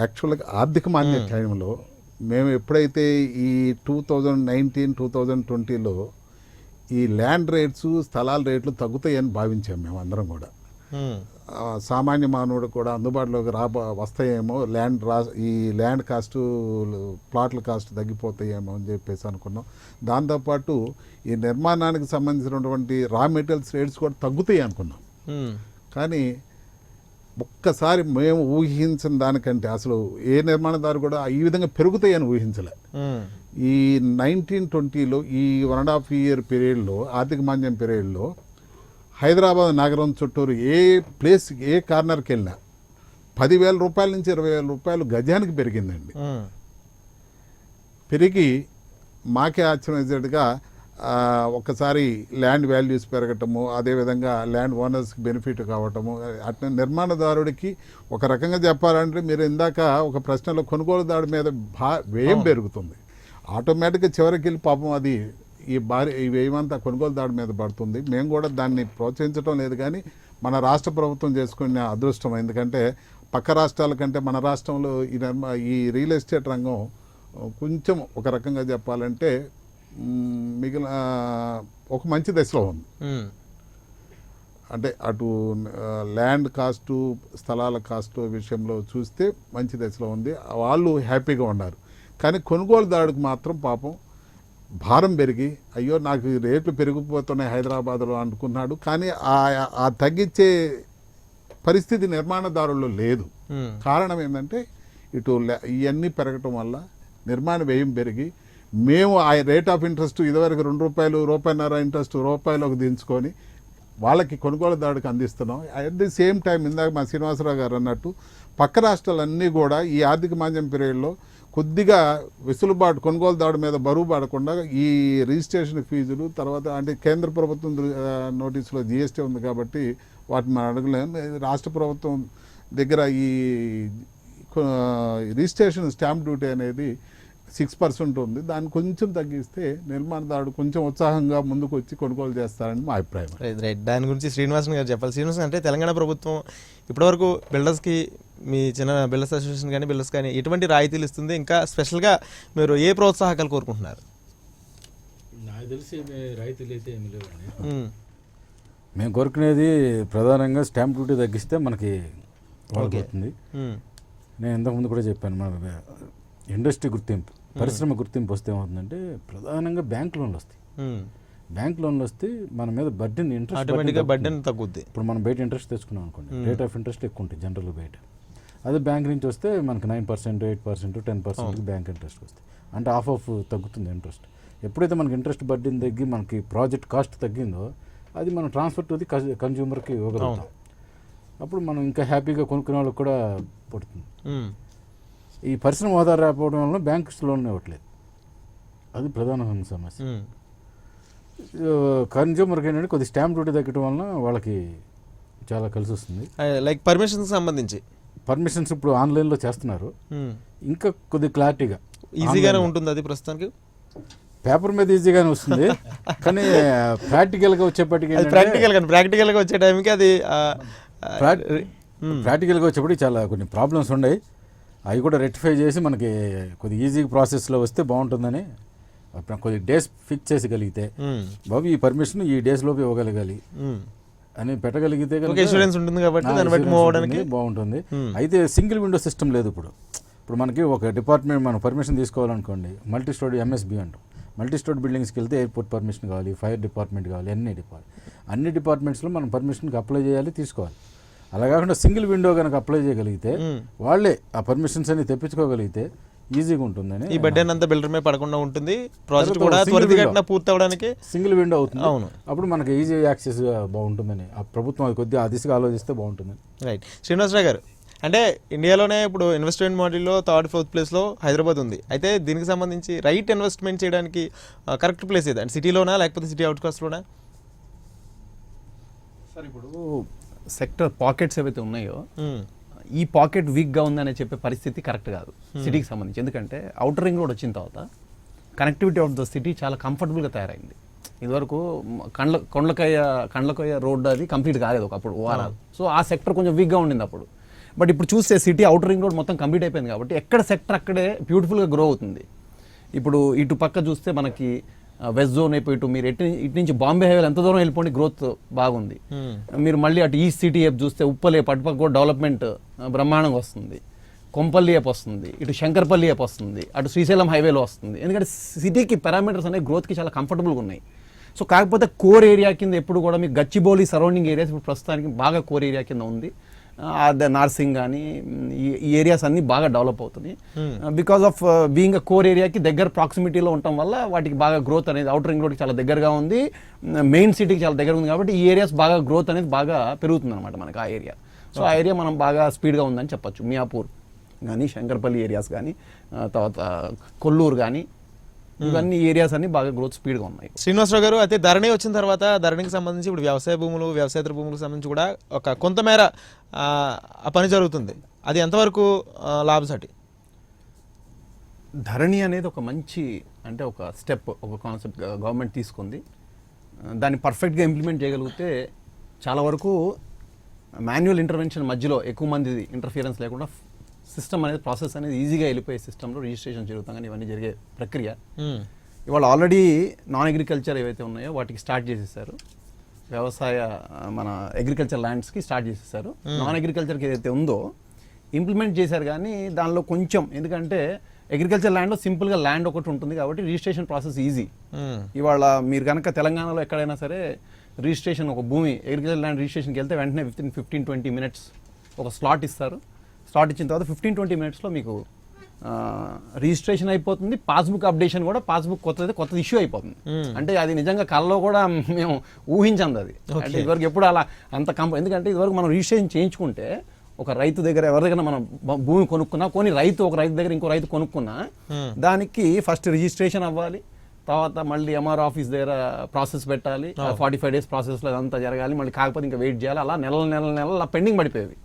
యాక్చువల్గా ఆర్థిక మాంద్య టైంలో మేము ఎప్పుడైతే ఈ 2019-2020లో ఈ ల్యాండ్ రేట్స్, స్థలాల రేట్లు తగ్గుతాయని భావించాం మేము అందరం కూడా. సామాన్య మానవుడు కూడా అందుబాటులోకి వస్తాయేమో, ఈ ల్యాండ్ కాస్ట్, ప్లాట్ల కాస్ట్ తగ్గిపోతాయేమో అని చెప్పేసి అనుకున్నాం. దాంతోపాటు ఈ నిర్మాణానికి సంబంధించినటువంటి రా మెటీరియల్స్ రేట్స్ కూడా తగ్గుతాయి అనుకున్నాం. కానీ ఒక్కసారి మేము ఊహించిన దానికంటే అసలు ఏ నిర్మాణదారు కూడా ఈ విధంగా పెరుగుతాయని ఊహించలే. ఈ 1920లో ఈ 1.5 year పీరియడ్లో, ఆర్థిక మాంద్యం పీరియడ్లో హైదరాబాద్ నగరం చుట్టూరు ఏ ప్లేస్, ఏ కార్నర్కి వెళ్ళినా 10,000 రూపాయల నుంచి 20,000 రూపాయలు గజానికి పెరిగిందండి. పెరిగి మాకే ఆశ్చర్యగా ఒక్కసారి ల్యాండ్ వాల్యూస్ పెరగటము, అదేవిధంగా ల్యాండ్ ఓనర్స్కి బెనిఫిట్ కావటము, అట్లా నిర్మాణదారుడికి ఒక రకంగా చెప్పాలంటే మీరు ఇందాక ఒక ప్రశ్నలో కొనుగోలుదారుడి మీద వ్యయం పెరుగుతుంది. ఆటోమేటిక్గా చివరికి వెళ్ళి పాపం అది ఈ వ్యయమంతా కొనుగోలుదారుడి మీద పడుతుంది. మేము కూడా దాన్ని ప్రోత్సహించడం లేదు, కానీ మన రాష్ట్ర ప్రభుత్వం చేసుకునే అదృష్టం. ఎందుకంటే పక్క రాష్ట్రాల కంటే మన రాష్ట్రంలో ఈ రియల్ ఎస్టేట్ రంగం కొంచెం ఒక రకంగా చెప్పాలంటే మిగిలిన ఒక మంచి దశలో ఉంది. అంటే అటు ల్యాండ్ కాస్టు, స్థలాల కాస్టు విషయంలో చూస్తే మంచి దశలో ఉంది. వాళ్ళు హ్యాపీగా ఉన్నారు. కానీ కొనుగోలుదారుడికి మాత్రం పాపం భారం పెరిగి, అయ్యో నాకు రేట్లు పెరిగిపోతున్నాయి హైదరాబాద్లో అనుకున్నాడు. కానీ ఆ తగ్గించే పరిస్థితి నిర్మాణదారుల్లో లేదు. కారణం ఏంటంటే ఇటు ఇవన్నీ పెరగటం వల్ల నిర్మాణ వ్యయం పెరిగి, మేము ఆ రేట్ ఆఫ్ ఇంట్రెస్ట్ ఇదివరకు ₹2, ₹1.5 ఇంట్రెస్ట్ రూపాయలకు దించుకొని వాళ్ళకి కొనుగోలుదారుడికి అందిస్తున్నాం. అట్ ది సేమ్ టైం ఇందాక మా శ్రీనివాసరావు గారు అన్నట్టు పక్క రాష్ట్రాలన్నీ కూడా ఈ ఆర్థిక మాంద్యం పీరియడ్లో కొద్దిగా వెసులుబాటు, కొనుగోలుదారుడి మీద బరువు పడకుండా ఈ రిజిస్ట్రేషన్ ఫీజులు, తర్వాత అంటే కేంద్ర ప్రభుత్వం నోటీసులో GST ఉంది కాబట్టి వాటిని మనం అడగలేము. రాష్ట్ర ప్రభుత్వం దగ్గర ఈ రిజిస్ట్రేషన్ స్టాంప్ డ్యూటీ అనేది 6% ఉంది. దాన్ని కొంచెం తగ్గిస్తే నిర్మాణదారుడు కొంచెం ఉత్సాహంగా ముందుకు వచ్చి కొనుగోలు చేస్తారని మా అభిప్రాయం. రైట్. దాని గురించి శ్రీనివాసన్ గారు చెప్పాలి. శ్రీనివాసన్ అంటే తెలంగాణ ప్రభుత్వం ఇప్పటివరకు బిల్డర్స్కి, మీ చిన్న బిల్డర్స్ అసోసియేషన్ కానీ బిల్డర్స్ కానీ ఎటువంటి రాయితీలు ఇస్తుంది? ఇంకా స్పెషల్గా మీరు ఏ ప్రోత్సాహకాలు కోరుకుంటున్నారు? నాకు తెలిసి రైతులు అయితే ఏమి లేవండి. మేము కోరుకునేది ప్రధానంగా స్టాంప్ డ్యూటీ తగ్గిస్తే మనకి అవుతుంది. నేను ఇంతకుముందు కూడా చెప్పాను, మన ఇండస్ట్రీ గుర్తింపు, పరిశ్రమ గుర్తింపు వస్తే ఏమవుతుందంటే ప్రధానంగా బ్యాంక్ లోన్లు వస్తాయి. బ్యాంక్ లోన్లు వస్తే మన మీద బర్డెన్, ఇంట్రెస్ట్ బర్డెన్ తగ్గుద్ది. ఇప్పుడు మనం బయట ఇంట్రెస్ట్ తెచ్చుకున్నాం అనుకోండి, రేట్ ఆఫ్ ఇంట్రెస్ట్ ఎక్కువ ఉంటుంది జనరల్గా బయట. అదే బ్యాంక్ నుంచి వస్తే మనకి 9%, 8%, 10% బ్యాంక్ ఇంట్రెస్ట్ వస్తాయి. అంటే ఆఫ్ తగ్గుతుంది ఇంట్రెస్ట్. ఎప్పుడైతే మనకి ఇంట్రెస్ట్ బర్డెన్ తగ్గి మనకి ప్రాజెక్ట్ కాస్ట్ తగ్గిందో అది మనం ట్రాన్స్ఫర్ టు ది కన్జ్యూమర్కి ఇవ్వగలుగుతాం. అప్పుడు మనం ఇంకా హ్యాపీగా కొనుక్కునే వాళ్ళకి కూడా పడుతుంది. ఈ పరిశ్రమ హోదా రాకపోవడం వల్ల బ్యాంక్స్ లోన్ ఇవ్వట్లేదు, అది ప్రధానమైన సమస్య. కన్జ్యూమర్కి ఏంటంటే కొద్ది స్టాంప్ డ్యూటీ తగ్గడం వలన వాళ్ళకి చాలా కలిసి వస్తుంది. లైక్ పర్మిషన్స్ సంబంధించి పర్మిషన్స్ ఇప్పుడు ఆన్లైన్లో చేస్తున్నారు. ఇంకా కొద్ది క్లారిటీగా ఈజీగానే ఉంటుంది. అది ప్రస్తుతానికి పేపర్ మీద ఈజీగానే వస్తుంది, కానీ ప్రాక్టికల్గా వచ్చేప్పటికి ప్రాక్టికల్గా వచ్చే టైంకి అది ప్రాక్టికల్గా వచ్చేప్పటికి చాలా కొన్ని ప్రాబ్లమ్స్ ఉన్నాయి. అవి కూడా రెక్టిఫై చేసి మనకి కొద్ది ఈజీ ప్రాసెస్లో వస్తే బాగుంటుందని కొద్ది డేస్ ఫిక్స్ చేసగలిగితే, బాబు ఈ పర్మిషన్ ఈ డేస్ లోపు ఇవ్వగలగాలి అని పెట్టగలిగితే బాగుంటుంది. అయితే సింగిల్ విండో సిస్టమ్ లేదు. ఇప్పుడు మనకి ఒక డిపార్ట్మెంట్ మనం పర్మిషన్ తీసుకోవాలనుకోండి, మల్టీ స్టోరీ MSB అంటాం. మల్టీ స్టోరీ బిల్డింగ్స్కి వెళ్తే ఎయిర్పోర్ట్ పర్మిషన్ కావాలి, ఫైర్ డిపార్ట్మెంట్ కావాలి, అన్ని డిపార్ట్మెంట్స్లో మనం పర్మిషన్కి అప్లై చేయాలి, తీసుకోవాలి. అలా కాకుండా సింగిల్ విండో కనుక అప్లై చేయగలిగితే వాళ్ళే ఆ పర్మిషన్స్ అన్ని తెప్పించుకోగలిగితే ఈజీగా ఉంటుందని. ఈ బర్డెన్ అంతా బిల్డర్ మీద పడకుండా ఉంటుంది, ప్రాజెక్ట్ కూడా త్వరితగతిన పూర్తి అవడానికి సింగిల్ విండో అవుతుంది. అవును, అప్పుడు మనకి ఈజీ యాక్సెస్ బాగుంటుందని ఆ ప్రభుత్వం అది కొద్దిగా ఆ దిశగా ఆలోచిస్తే బాగుంటుందని. రైట్. శ్రీనివాసరావు గారు, అంటే ఇండియాలోనే ఇప్పుడు ఇన్వెస్ట్మెంట్ మోడల్లో 3rd, 4th ప్లేస్లో హైదరాబాద్ ఉంది. అయితే దీనికి సంబంధించి రైట్ ఇన్వెస్ట్మెంట్ చేయడానికి కరెక్ట్ ప్లేస్ ఏది? అంటే సిటీలోనా లేకపోతే సిటీ అవుట్కాస్ట్లోనా? సార్ ఇప్పుడు సెక్టర్ పాకెట్స్ ఏవైతే ఉన్నాయో ఈ పాకెట్ వీక్గా ఉందని చెప్పే పరిస్థితి కరెక్ట్ కాదు సిటీకి సంబంధించి. ఎందుకంటే అవుటర్ రింగ్ రోడ్ వచ్చిన తర్వాత కనెక్టివిటీ ఆఫ్ ద సిటీ చాలా కంఫర్టబుల్గా తయారైంది. ఇదివరకు కండ్లకోయ రోడ్ అది కంప్లీట్ కాలేదు ఒకప్పుడు ఓవరాల్. సో ఆ సెక్టర్ కొంచెం వీక్గా ఉండింది అప్పుడు. బట్ ఇప్పుడు చూస్తే సిటీ అవుటర్ రింగ్ రోడ్ మొత్తం కంప్లీట్ అయిపోయింది కాబట్టి ఎక్కడ సెక్టర్ అక్కడే బ్యూటిఫుల్గా గ్రో అవుతుంది. ఇప్పుడు ఇటు పక్క చూస్తే మనకి వెస్ట్ జోన్ అయిపోయి ఇటు మీరు ఇటు నుంచి బాంబే హైవేలో ఎంత దూరం వెళ్ళిపోండి గ్రోత్ బాగుంది. మీరు మళ్ళీ అటు ఈస్ట్ సిటీ వైపు చూస్తే ఉప్పలేపు అటుపక్క కూడా డెవలప్మెంట్ బ్రహ్మాండంగా వస్తుంది. కొంపల్లి వైపు వస్తుంది, ఇటు శంకర్పల్లి వైపు వస్తుంది, అటు శ్రీశైలం హైవేలో వస్తుంది. ఎందుకంటే సిటీకి పారామీటర్స్ అనేవి గ్రోత్కి చాలా కంఫర్టబుల్గా ఉన్నాయి. సో కాకపోతే కోర్ ఏరియా కింద ఎప్పుడు కూడా మీకు గచ్చిబౌలి సరౌండింగ్ ఏరియాస్ ఇప్పుడు ప్రస్తుతానికి బాగా కోర్ ఏరియా కింద ఉంది. నార్సింగ్ కానీ ఈ ఏరియాస్ అన్నీ బాగా డెవలప్ అవుతున్నాయి. Because of being a core ఏరియాకి దగ్గర ప్రాక్సిమిటీలో ఉండటం వల్ల వాటికి బాగా గ్రోత్ అనేది అవుటర్ రింగ్ రోడ్కి చాలా దగ్గరగా ఉంది, మెయిన్ సిటీకి చాలా దగ్గర ఉంది కాబట్టి ఈ ఏరియాస్ బాగా గ్రోత్ అనేది బాగా పెరుగుతుంది అనమాట మనకి ఆ ఏరియా. సో ఆ ఏరియా మనం బాగా స్పీడ్గా ఉందని చెప్పొచ్చు. మియాపూర్ కానీ శంకర్పల్లి ఏరియాస్ కానీ తర్వాత కొల్లూరు కానీ ఇవన్నీ ఏరియాస్ అన్ని బాగా గ్రోత్ స్పీడ్గా ఉన్నాయి. శ్రీనివాసరావు గారు, అయితే ధరణి వచ్చిన తర్వాత ధరణికి సంబంధించి ఇప్పుడు వ్యవసాయ భూములు వ్యవసాయేతర భూములకు సంబంధించి కూడా ఒక కొంతమేర ఆ పని జరుగుతుంది. అది ఎంతవరకు లాభసాటి? ధరణి అనేది ఒక మంచి అంటే ఒక స్టెప్, ఒక కాన్సెప్ట్ గవర్నమెంట్ తీసుకుంది. దాన్ని పర్ఫెక్ట్గా ఇంప్లిమెంట్ చేయగలిగితే చాలా వరకు మాన్యువల్ ఇంటర్వెన్షన్ మధ్యలో ఎక్కువ మంది ఇంటర్ఫియరెన్స్ లేకుండా సిస్టమ్ అనేది ప్రాసెస్ అనేది ఈజీగా వెళ్ళిపోయే సిస్టంలో రిజిస్ట్రేషన్ జరుగుతాం కానీ ఇవన్నీ జరిగే ప్రక్రియ ఇవాళ ఆల్రెడీ నాన్ అగ్రికల్చర్ ఏవైతే ఉన్నాయో వాటికి స్టార్ట్ చేసేసారు. వ్యవసాయ మన అగ్రికల్చర్ ల్యాండ్స్కి స్టార్ట్ చేసేసారు. నాన్ అగ్రికల్చర్కి ఏదైతే ఉందో ఇంప్లిమెంట్ చేశారు కానీ దానిలో కొంచెం, ఎందుకంటే అగ్రికల్చర్ ల్యాండ్లో సింపుల్గా ల్యాండ్ ఒకటి ఉంటుంది కాబట్టి రిజిస్ట్రేషన్ ప్రాసెస్ ఈజీ. ఇవాళ మీరు కనుక తెలంగాణలో ఎక్కడైనా సరే రిజిస్ట్రేషన్ ఒక భూమి అగ్రికల్చర్ ల్యాండ్ రిజిస్ట్రేషన్కి వెళ్తే వెంటనే వితిన్ 15-20 minutes ఒక స్లాట్ ఇస్తారు. స్లాట్ ఇచ్చిన తర్వాత 15-20 minutesలో మీకు రిజిస్ట్రేషన్ అయిపోతుంది. పాస్బుక్ అప్డేషన్ కూడా, పాస్బుక్ కొత్తది ఇష్యూ అయిపోతుంది. అంటే అది నిజంగా కళ్ళలో కూడా మేము ఊహించండి అది. అంటే ఇదివరకు ఎప్పుడు అలా అంత ఎందుకంటే ఇదివరకు మనం రిజిస్ట్రేషన్ చేయించుకుంటే ఒక రైతు దగ్గర ఎవరి దగ్గర మనం భూమి కొనుక్కున్నా, ఒక రైతు దగ్గర ఇంకో రైతు కొనుక్కున్నా దానికి ఫస్ట్ రిజిస్ట్రేషన్ అవ్వాలి, తర్వాత మళ్ళీ ఎంఆర్ ఆఫీస్ దగ్గర ప్రాసెస్ పెట్టాలి, 45 days ప్రాసెస్లో అదంతా జరగాలి, మళ్ళీ కాకపోతే ఇంకా వెయిట్ చేయాలి. అలా నెలలు పెండింగ్ పడిపోయేవి.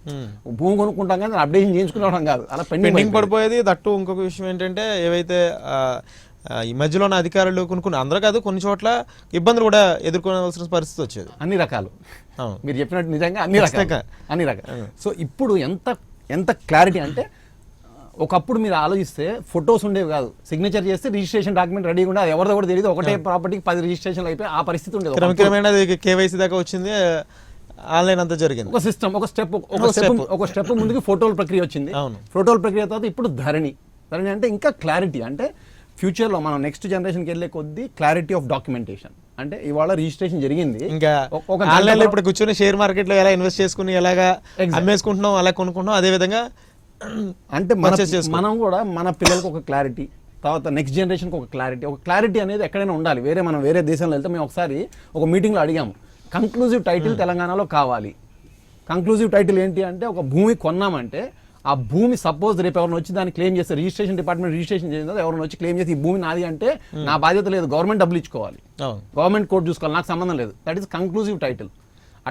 భూమి కొనుక్కుంటాం కానీ అప్డేషన్ చేయించుకోవడం కాదు, అలా పెండింగ్ పడిపోయేది. దట్టు ఇంకొక విషయం ఏంటంటే ఏవైతే ఈ మధ్యలో ఉన్న అధికారులు కొనుక్కున్న అందరూ కాదు, కొన్ని చోట్ల ఇబ్బందులు కూడా ఎదుర్కోవాల్సిన పరిస్థితి వచ్చేది. అన్ని రకాలు మీరు చెప్పినట్టు నిజంగా అన్ని రకాలు. సో ఇప్పుడు ఎంత క్లారిటీ అంటే ఒకప్పుడు మీరు ఆలోచిస్తే ఫొటోస్ ఉండేవి కాదు, సిగ్నేచర్ చేస్తే రిజిస్ట్రేషన్ డాక్యుమెంట్ రెడీగా ఉండే, అది ఎవరిదో కూడా తెలియదు, ఒకటే ప్రాపర్టీకి 10 రిజిస్ట్రేషన్లు అయిపోయి ఆ పరిస్థితి ఉండేది. క్రమక్రమేణా కేవైసీ దాకా వచ్చింది, ఆన్లైన్ అంతా జరిగింది. ఒక సిస్టమ్, ఒక స్టెప్ ముందుకు ఫోటోల ప్రక్రియ వచ్చింది. ఫోటోల ప్రక్రియ తర్వాత ఇప్పుడు ధరణి అంటే ఇంకా క్లారిటీ. అంటే ఫ్యూచర్లో మనం నెక్స్ట్ జనరేషన్కి వెళ్ళే కొద్దీ క్లారిటీ ఆఫ్ డాక్యుమెంటేషన్. అంటే ఇవాళ రిజిస్ట్రేషన్ జరిగింది, ఇంకా ఆన్లైన్లో ఇప్పుడు కూర్చొని షేర్ మార్కెట్లో ఎలా ఇన్వెస్ట్ చేసుకుని ఎలాగా అమ్మేసుకుంటున్నాం అలా కొనుక్కుంటున్నాం, అదే విధంగా అంటే మనం కూడా మన పిల్లలకు ఒక క్లారిటీ, తర్వాత నెక్స్ట్ జనరేషన్కి ఒక క్లారిటీ అనేది ఎక్కడైనా ఉండాలి. మనం వేరే దేశంలో వెళ్తే మేము ఒకసారి ఒక మీటింగ్లో అడిగాము, కంక్లూజివ్ టైటిల్ తెలంగాణలో కావాలి. కంక్లూజివ్ టైటిల్ ఏంటి అంటే ఒక భూమి కొన్నామంటే ఆ భూమి సపోజ్ రేపు ఎవరిని వచ్చి దాన్ని క్లెయిమ్ చేస్తే రిజిస్ట్రేషన్ డిపార్ట్మెంట్ రిజిస్ట్రేషన్ చేసిన తర్వాత ఎవరిని వచ్చి క్లెయిమ్ చేసి ఈ భూమి నాది అంటే నా బాధ్యత లేదు, గవర్నమెంట్ డబ్బులు ఇచ్చుకోవాలి, గవర్నమెంట్ కోర్టు చూసుకోవాలి, నాకు సంబంధం లేదు. That is conclusive title.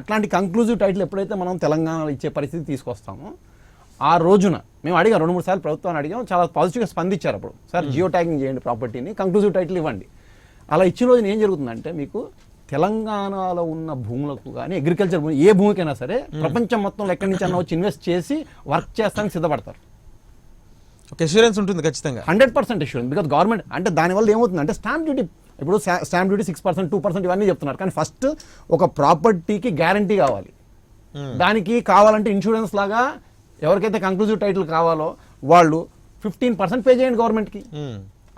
అట్లాంటి కంక్లూజివ్ టైటిల్ ఎప్పుడైతే మనం తెలంగాణలో ఇచ్చే పరిస్థితి తీసుకొస్తామో ఆ రోజున మేము అడిగాం, 2-3 సార్లు ప్రభుత్వాన్ని అడిగాం, చాలా పాజిటివ్గా స్పందించారు. అప్పుడు సార్ జియో ట్యాగింగ్ చేయండి ప్రాపర్టీని, కంక్లూజివ్ టైటిల్ ఇవ్వండి. అలా ఇచ్చిన రోజున ఏం జరుగుతుందంటే మీకు తెలంగాణలో ఉన్న భూములకు కానీ అగ్రికల్చర్ భూమి ఏ భూమికైనా సరే ప్రపంచం మొత్తంలో ఎక్కడి నుంచి అన్న వచ్చి ఇన్వెస్ట్ చేసి వర్క్ చేస్తానికి సిద్ధపడతారు. అష్యూరెన్స్ ఉంటుంది ఖచ్చితంగా, 100% అష్యూరెన్స్. బికాస్ గవర్నమెంట్ అంటే దానివల్ల ఏమవుతుందంటే స్టాంప్ డ్యూటీ, ఇప్పుడు స్టాంప్ డ్యూటీ 6%, 2% ఇవన్నీ చెప్తున్నారు. కానీ ఫస్ట్ ఒక ప్రాపర్టీకి గ్యారంటీ కావాలి. దానికి కావాలంటే ఇన్సూరెన్స్ లాగా ఎవరికైతే కంక్లూజివ్ టైటిల్ కావాలో వాళ్ళు 15% పే చేయండి గవర్నమెంట్కి.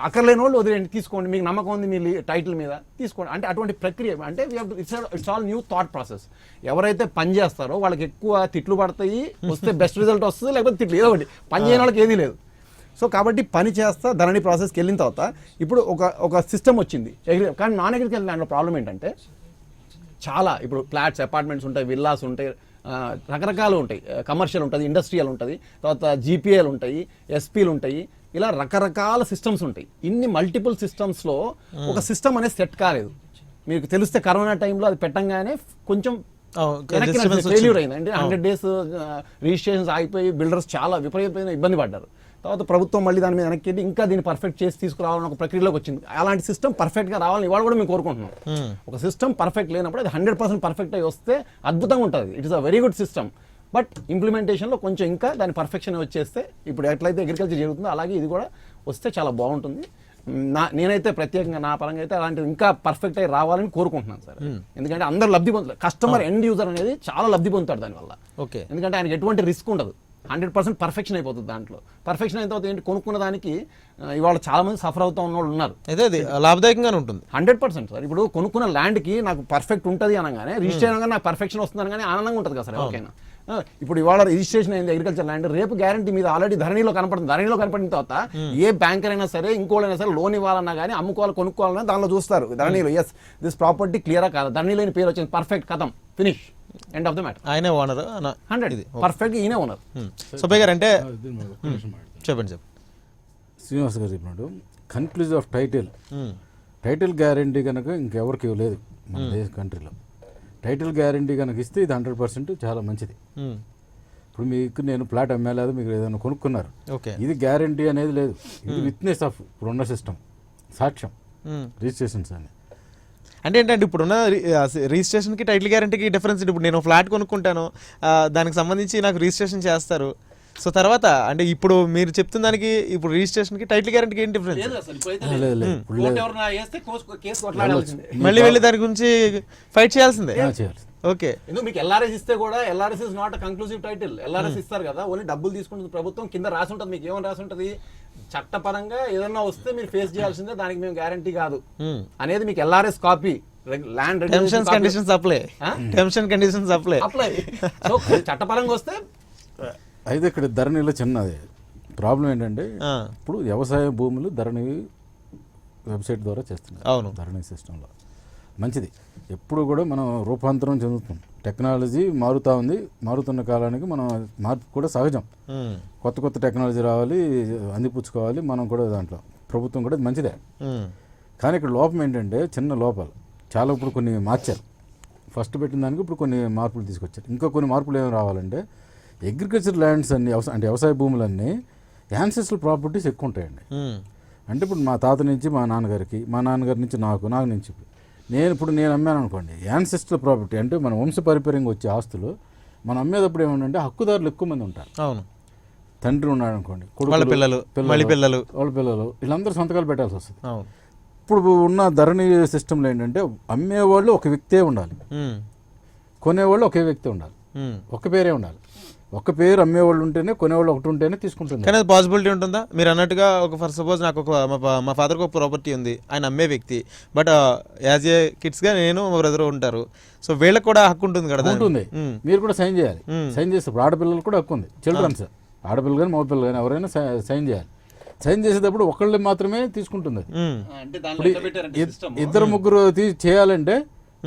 అక్కర్లేని వాళ్ళు వదిలేండి, తీసుకోండి, మీకు నమ్మకం ఉంది మీ టైటిల్ మీద తీసుకోండి. అంటే అటువంటి ప్రక్రియ అంటే it's all new thought process. ఎవరైతే పని చేస్తారో వాళ్ళకి ఎక్కువ తిట్లు పడతాయి, వస్తే బెస్ట్ రిజల్ట్ వస్తుంది, లేకపోతే తిట్లు ఏదో ఒకటి. పని చేయని వాళ్ళకి ఏదీ లేదు. సో కాబట్టి పని చేస్తా ధరణి ప్రాసెస్కి వెళ్ళిన తర్వాత ఇప్పుడు ఒక సిస్టమ్ వచ్చింది. కానీ నాన్ అగ్రికల్చర్ ల్యాండ్లో ప్రాబ్లం ఏంటంటే చాలా ఇప్పుడు ఫ్లాట్స్, అపార్ట్మెంట్స్ ఉంటాయి, విల్లాస్ ఉంటాయి, రకరకాలు ఉంటాయి, కమర్షియల్ ఉంటుంది, ఇండస్ట్రియల్ ఉంటుంది, తర్వాత జీపీఏలు ఉంటాయి, ఎస్పీలు ఉంటాయి, ఇలా రకరకాల సిస్టమ్స్ ఉంటాయి. ఇన్ని మల్టిపుల్ సిస్టమ్స్లో ఒక సిస్టమ్ అనేది సెట్ కాలేదు. మీకు తెలిస్తే కరోనా టైంలో అది పెట్టంగానే కొంచెం ఫెయిల్యూర్ అయింది. అంటే 100 days రిజిస్ట్రేషన్స్ ఆగిపోయి బిల్డర్స్ చాలా విపరీతమైన ఇబ్బంది పడ్డారు. తర్వాత ప్రభుత్వం మళ్ళీ దాని మీద వెనక్కి ఇంకా దీన్ని పర్ఫెక్ట్ చేసి తీసుకురావాలని ఒక ప్రక్రియలోకి వచ్చింది. అలాంటి సిస్టమ్ పర్ఫెక్ట్గా రావాలని ఇవాళ కూడా మేము కోరుకుంటున్నాం. ఒక సిస్టమ్ పర్ఫెక్ట్ లేనప్పుడు అది 100% పర్ఫెక్ట్ అయ్యి వస్తే అద్భుతంగా ఉంటుంది. It is a very good system. But ఇంప్లిమెంటేషన్లో కొంచెం ఇంకా దాని పర్ఫెక్షన్ వచ్చేస్తే ఇప్పుడు ఎట్లయితే అగ్రికల్చర్ జరుగుతుందో అలాగే ఇది కూడా వస్తే చాలా బాగుంటుంది. నేనైతే ప్రత్యేకంగా నా పరంగా అయితే అలాంటిది ఇంకా పర్ఫెక్ట్ అయ్యి రావాలని కోరుకుంటున్నాను సార్. ఎందుకంటే అందరూ లబ్ధి పొందుతారు. కస్టమర్ ఎండ్ యూజర్ అనేది చాలా లబ్ధి పొందుతాడు దానివల్ల. ఓకే, ఎందుకంటే ఆయనకి ఎటువంటి రిస్క్ ఉండదు. 100% పర్ఫెక్షన్ అయిపోతుంది దాంట్లో. పర్ఫెక్షన్ అయిన తర్వాత ఏంటి, కొనుక్కున్న దానికి ఇవాళ చాలా మంది సఫర్ అవుతా ఉన్న వాళ్ళు ఉన్నారు. అయితే అది లాభదాయకంగానే ఉంటుంది. 100% సార్. ఇప్పుడు కొనుక్కున్న ల్యాండ్కి నాకు పర్ఫెక్ట్ ఉంటుంది అనగానే, రిజిస్టర్ అనగానే నాకు పర్ఫెక్షన్ వస్తుంది అనగానే ఆనందంగా ఉంటుంది కదా సార్ ఎవరికైనా. ఇప్పుడు ఇవాళ రిజిస్ట్రేషన్ అయింది అగ్రికల్చర్ ల్యాండ్, రేపు గ్యారంటీ మీద ఆల్రెడీ ధరణిలో కనపడుతుంది. ధరణిలో కనపడిన తర్వాత ఏ బ్యాంకర్ అయినా సరే ఇంకోళ్ళైనా సరే లోన్ ఇవ్వాలన్నా కానీ అమ్ముకోవాలి కొనుక్కోవాలన్నా దానిలో చూస్తారు ధరణిలో. ఎస్ దిస్ ప్రాపర్టీ క్లియరా కాదు, ధరణిలో పేరు వచ్చింది, పర్ఫెక్ట్, కథం, finish, end of the matter. ఆయనే ఓనర్ 100 పర్ఫెక్ట్, ఈయనే ఓనర్. సుబ్బయ్య గారు అంటే దీని మీద ఒక్క నిమిషం మాట్లాడతాను. చెప్పండి. శ్రీనివాస్ గారు చెప్పినట్టు కన్క్లూజివ్ ఆఫ్ టైటిల్ గ్యారంటీ కనుక ఇంకెవరికి ఇవ్వలేదు మన దేశ కంట్రీలో. టైటిల్ గ్యారంటీ కనుక ఇస్తే ఇది 100% చాలా మంచిది. ఇప్పుడు మీకు నేను ప్లాట్ అమ్మేలేదు, మీకు ఏదైనా కొనుక్కున్నారు, ఓకే, ఇది గ్యారంటీ అనేది లేదు. ఇది విట్నెస్ ఆఫ్ ఇప్పుడున్న సిస్టమ్, సాక్ష్యం, రిజిస్ట్రేషన్స్ అని. అంటే ఏంటంటే ఇప్పుడున్న రిజిస్ట్రేషన్కి టైటిల్ గ్యారంటీకి డిఫరెన్స్. ఇప్పుడు నేను ఫ్లాట్ కొనుక్కుంటాను, దానికి సంబంధించి నాకు రిజిస్ట్రేషన్ చేస్తారు. సో తర్వాత అంటే ఇప్పుడు మీరు చెప్తున్న దానికి ఇప్పుడు రిజిస్ట్రేషన్కి టైటిల్ గ్యారంటీకి ఏం డిఫరెన్స్? మళ్ళీ వెళ్ళి దాని గురించి ఫైట్ చేయాల్సిందే. చేయాలి. ఓకే, ఎందుకు మీకు ఎల్ఆర్ఎస్ ఇస్తే కూడా LRS is not conclusive title. LRS ఇస్తారు కదా, ఓన్లీ డబ్బులు తీసుకుంటుంది ప్రభుత్వం, కింద రాసి ఉంటుంది. మీకు ఏమని రాసి ఉంటుంది, చట్టపరంగా ఏదన్నా వస్తే మీరు ఫేస్ చేయాల్సిందే, దానికి మేము గ్యారంటీ కాదు అనేది మీకు LRS copy, land terms conditions apply, apply. So చట్టపరంగా వస్తే. అయితే ఇక్కడ ధరణిలో చిన్నది ప్రాబ్లం ఏంటంటే ఇప్పుడు వ్యవసాయ భూములు ధరణి వెబ్సైట్ ద్వారా చేస్తున్నారు. అవును, ధరణి సిస్టంలో మంచిది. ఎప్పుడు కూడా మనం రూపాంతరం చెందుతాం. టెక్నాలజీ మారుతూ ఉంది. మారుతున్న కాలానికి మనం మార్పు కూడా సహజం. కొత్త టెక్నాలజీ రావాలి, అందిపుచ్చుకోవాలి మనం కూడా. దాంట్లో ప్రభుత్వం కూడా మంచిదే. కానీ ఇక్కడ లోపం ఏంటంటే చిన్న లోపాలు చాలా. ఇప్పుడు కొన్ని మార్చారు. ఫస్ట్ పెట్టిన దానికి ఇప్పుడు కొన్ని మార్పులు తీసుకొచ్చారు. ఇంకా కొన్ని మార్పులు ఏమి రావాలంటే అగ్రికల్చర్ ల్యాండ్స్ అన్ని అంటే వ్యవసాయ భూములన్నీ యాన్సెస్ట్రల్ ప్రాపర్టీస్ ఎక్కువ ఉంటాయండి. అంటే ఇప్పుడు మా తాత నుంచి మా నాన్నగారికి, మా నాన్నగారి నుంచి నాకు నుంచి నేను అమ్మాను అనుకోండి, యాన్సెస్ట్రల్ ప్రాపర్టీ అంటే మన వంశపరిపర్యంగా వచ్చే ఆస్తులు మనం అమ్మేటప్పుడు ఏమంటే హక్కుదారులు ఎక్కువ మంది ఉంటారు. అవును, తండ్రి ఉన్నాడు అనుకోండి, వాళ్ళ పిల్లలు వీళ్ళందరూ సంతకాలు పెట్టాల్సి వస్తుంది. అవును, ఇప్పుడు ఉన్న ధరణి సిస్టంలో ఏంటంటే అమ్మేవాళ్ళు ఒక వ్యక్తే ఉండాలి, కొనేవాళ్ళు ఒకే వ్యక్తి ఉండాలి, ఒక పేరే ఉండాలి. ఒక పేరు అమ్మేవాళ్ళు ఉంటేనే, కొనేవాళ్ళు ఒకటి ఉంటేనే తీసుకుంటుంది. కానీ అది పాసిబిలిటీ ఉంటుందా? మీరు అన్నట్టుగా ఒక ఫర్ సపోజ్ నాకు మా ఫాదర్కి ఒక ప్రాపర్టీ ఉంది, ఆయన అమ్మే వ్యక్తి, బట్ యాజ్ ఏ కిడ్స్గా నేను మా బ్రదర్ ఉంటారు. సో వీళ్ళకి కూడా హక్కు ఉంటుంది కదా? ఉంటుంది. మీరు కూడా సైన్ చేయాలి. సైన్ చేస్తే ఆడపిల్లలు కూడా హక్కు ఉంది. చిల్డ్రన్స్, ఆడపిల్లలు కానీ మగపిల్లలు కానీ ఎవరైనా సైన్ చేయాలి. సైన్ చేసేటప్పుడు ఒకళ్ళు మాత్రమే తీసుకుంటుంది. ఇద్దరు ముగ్గురు చేయాలంటే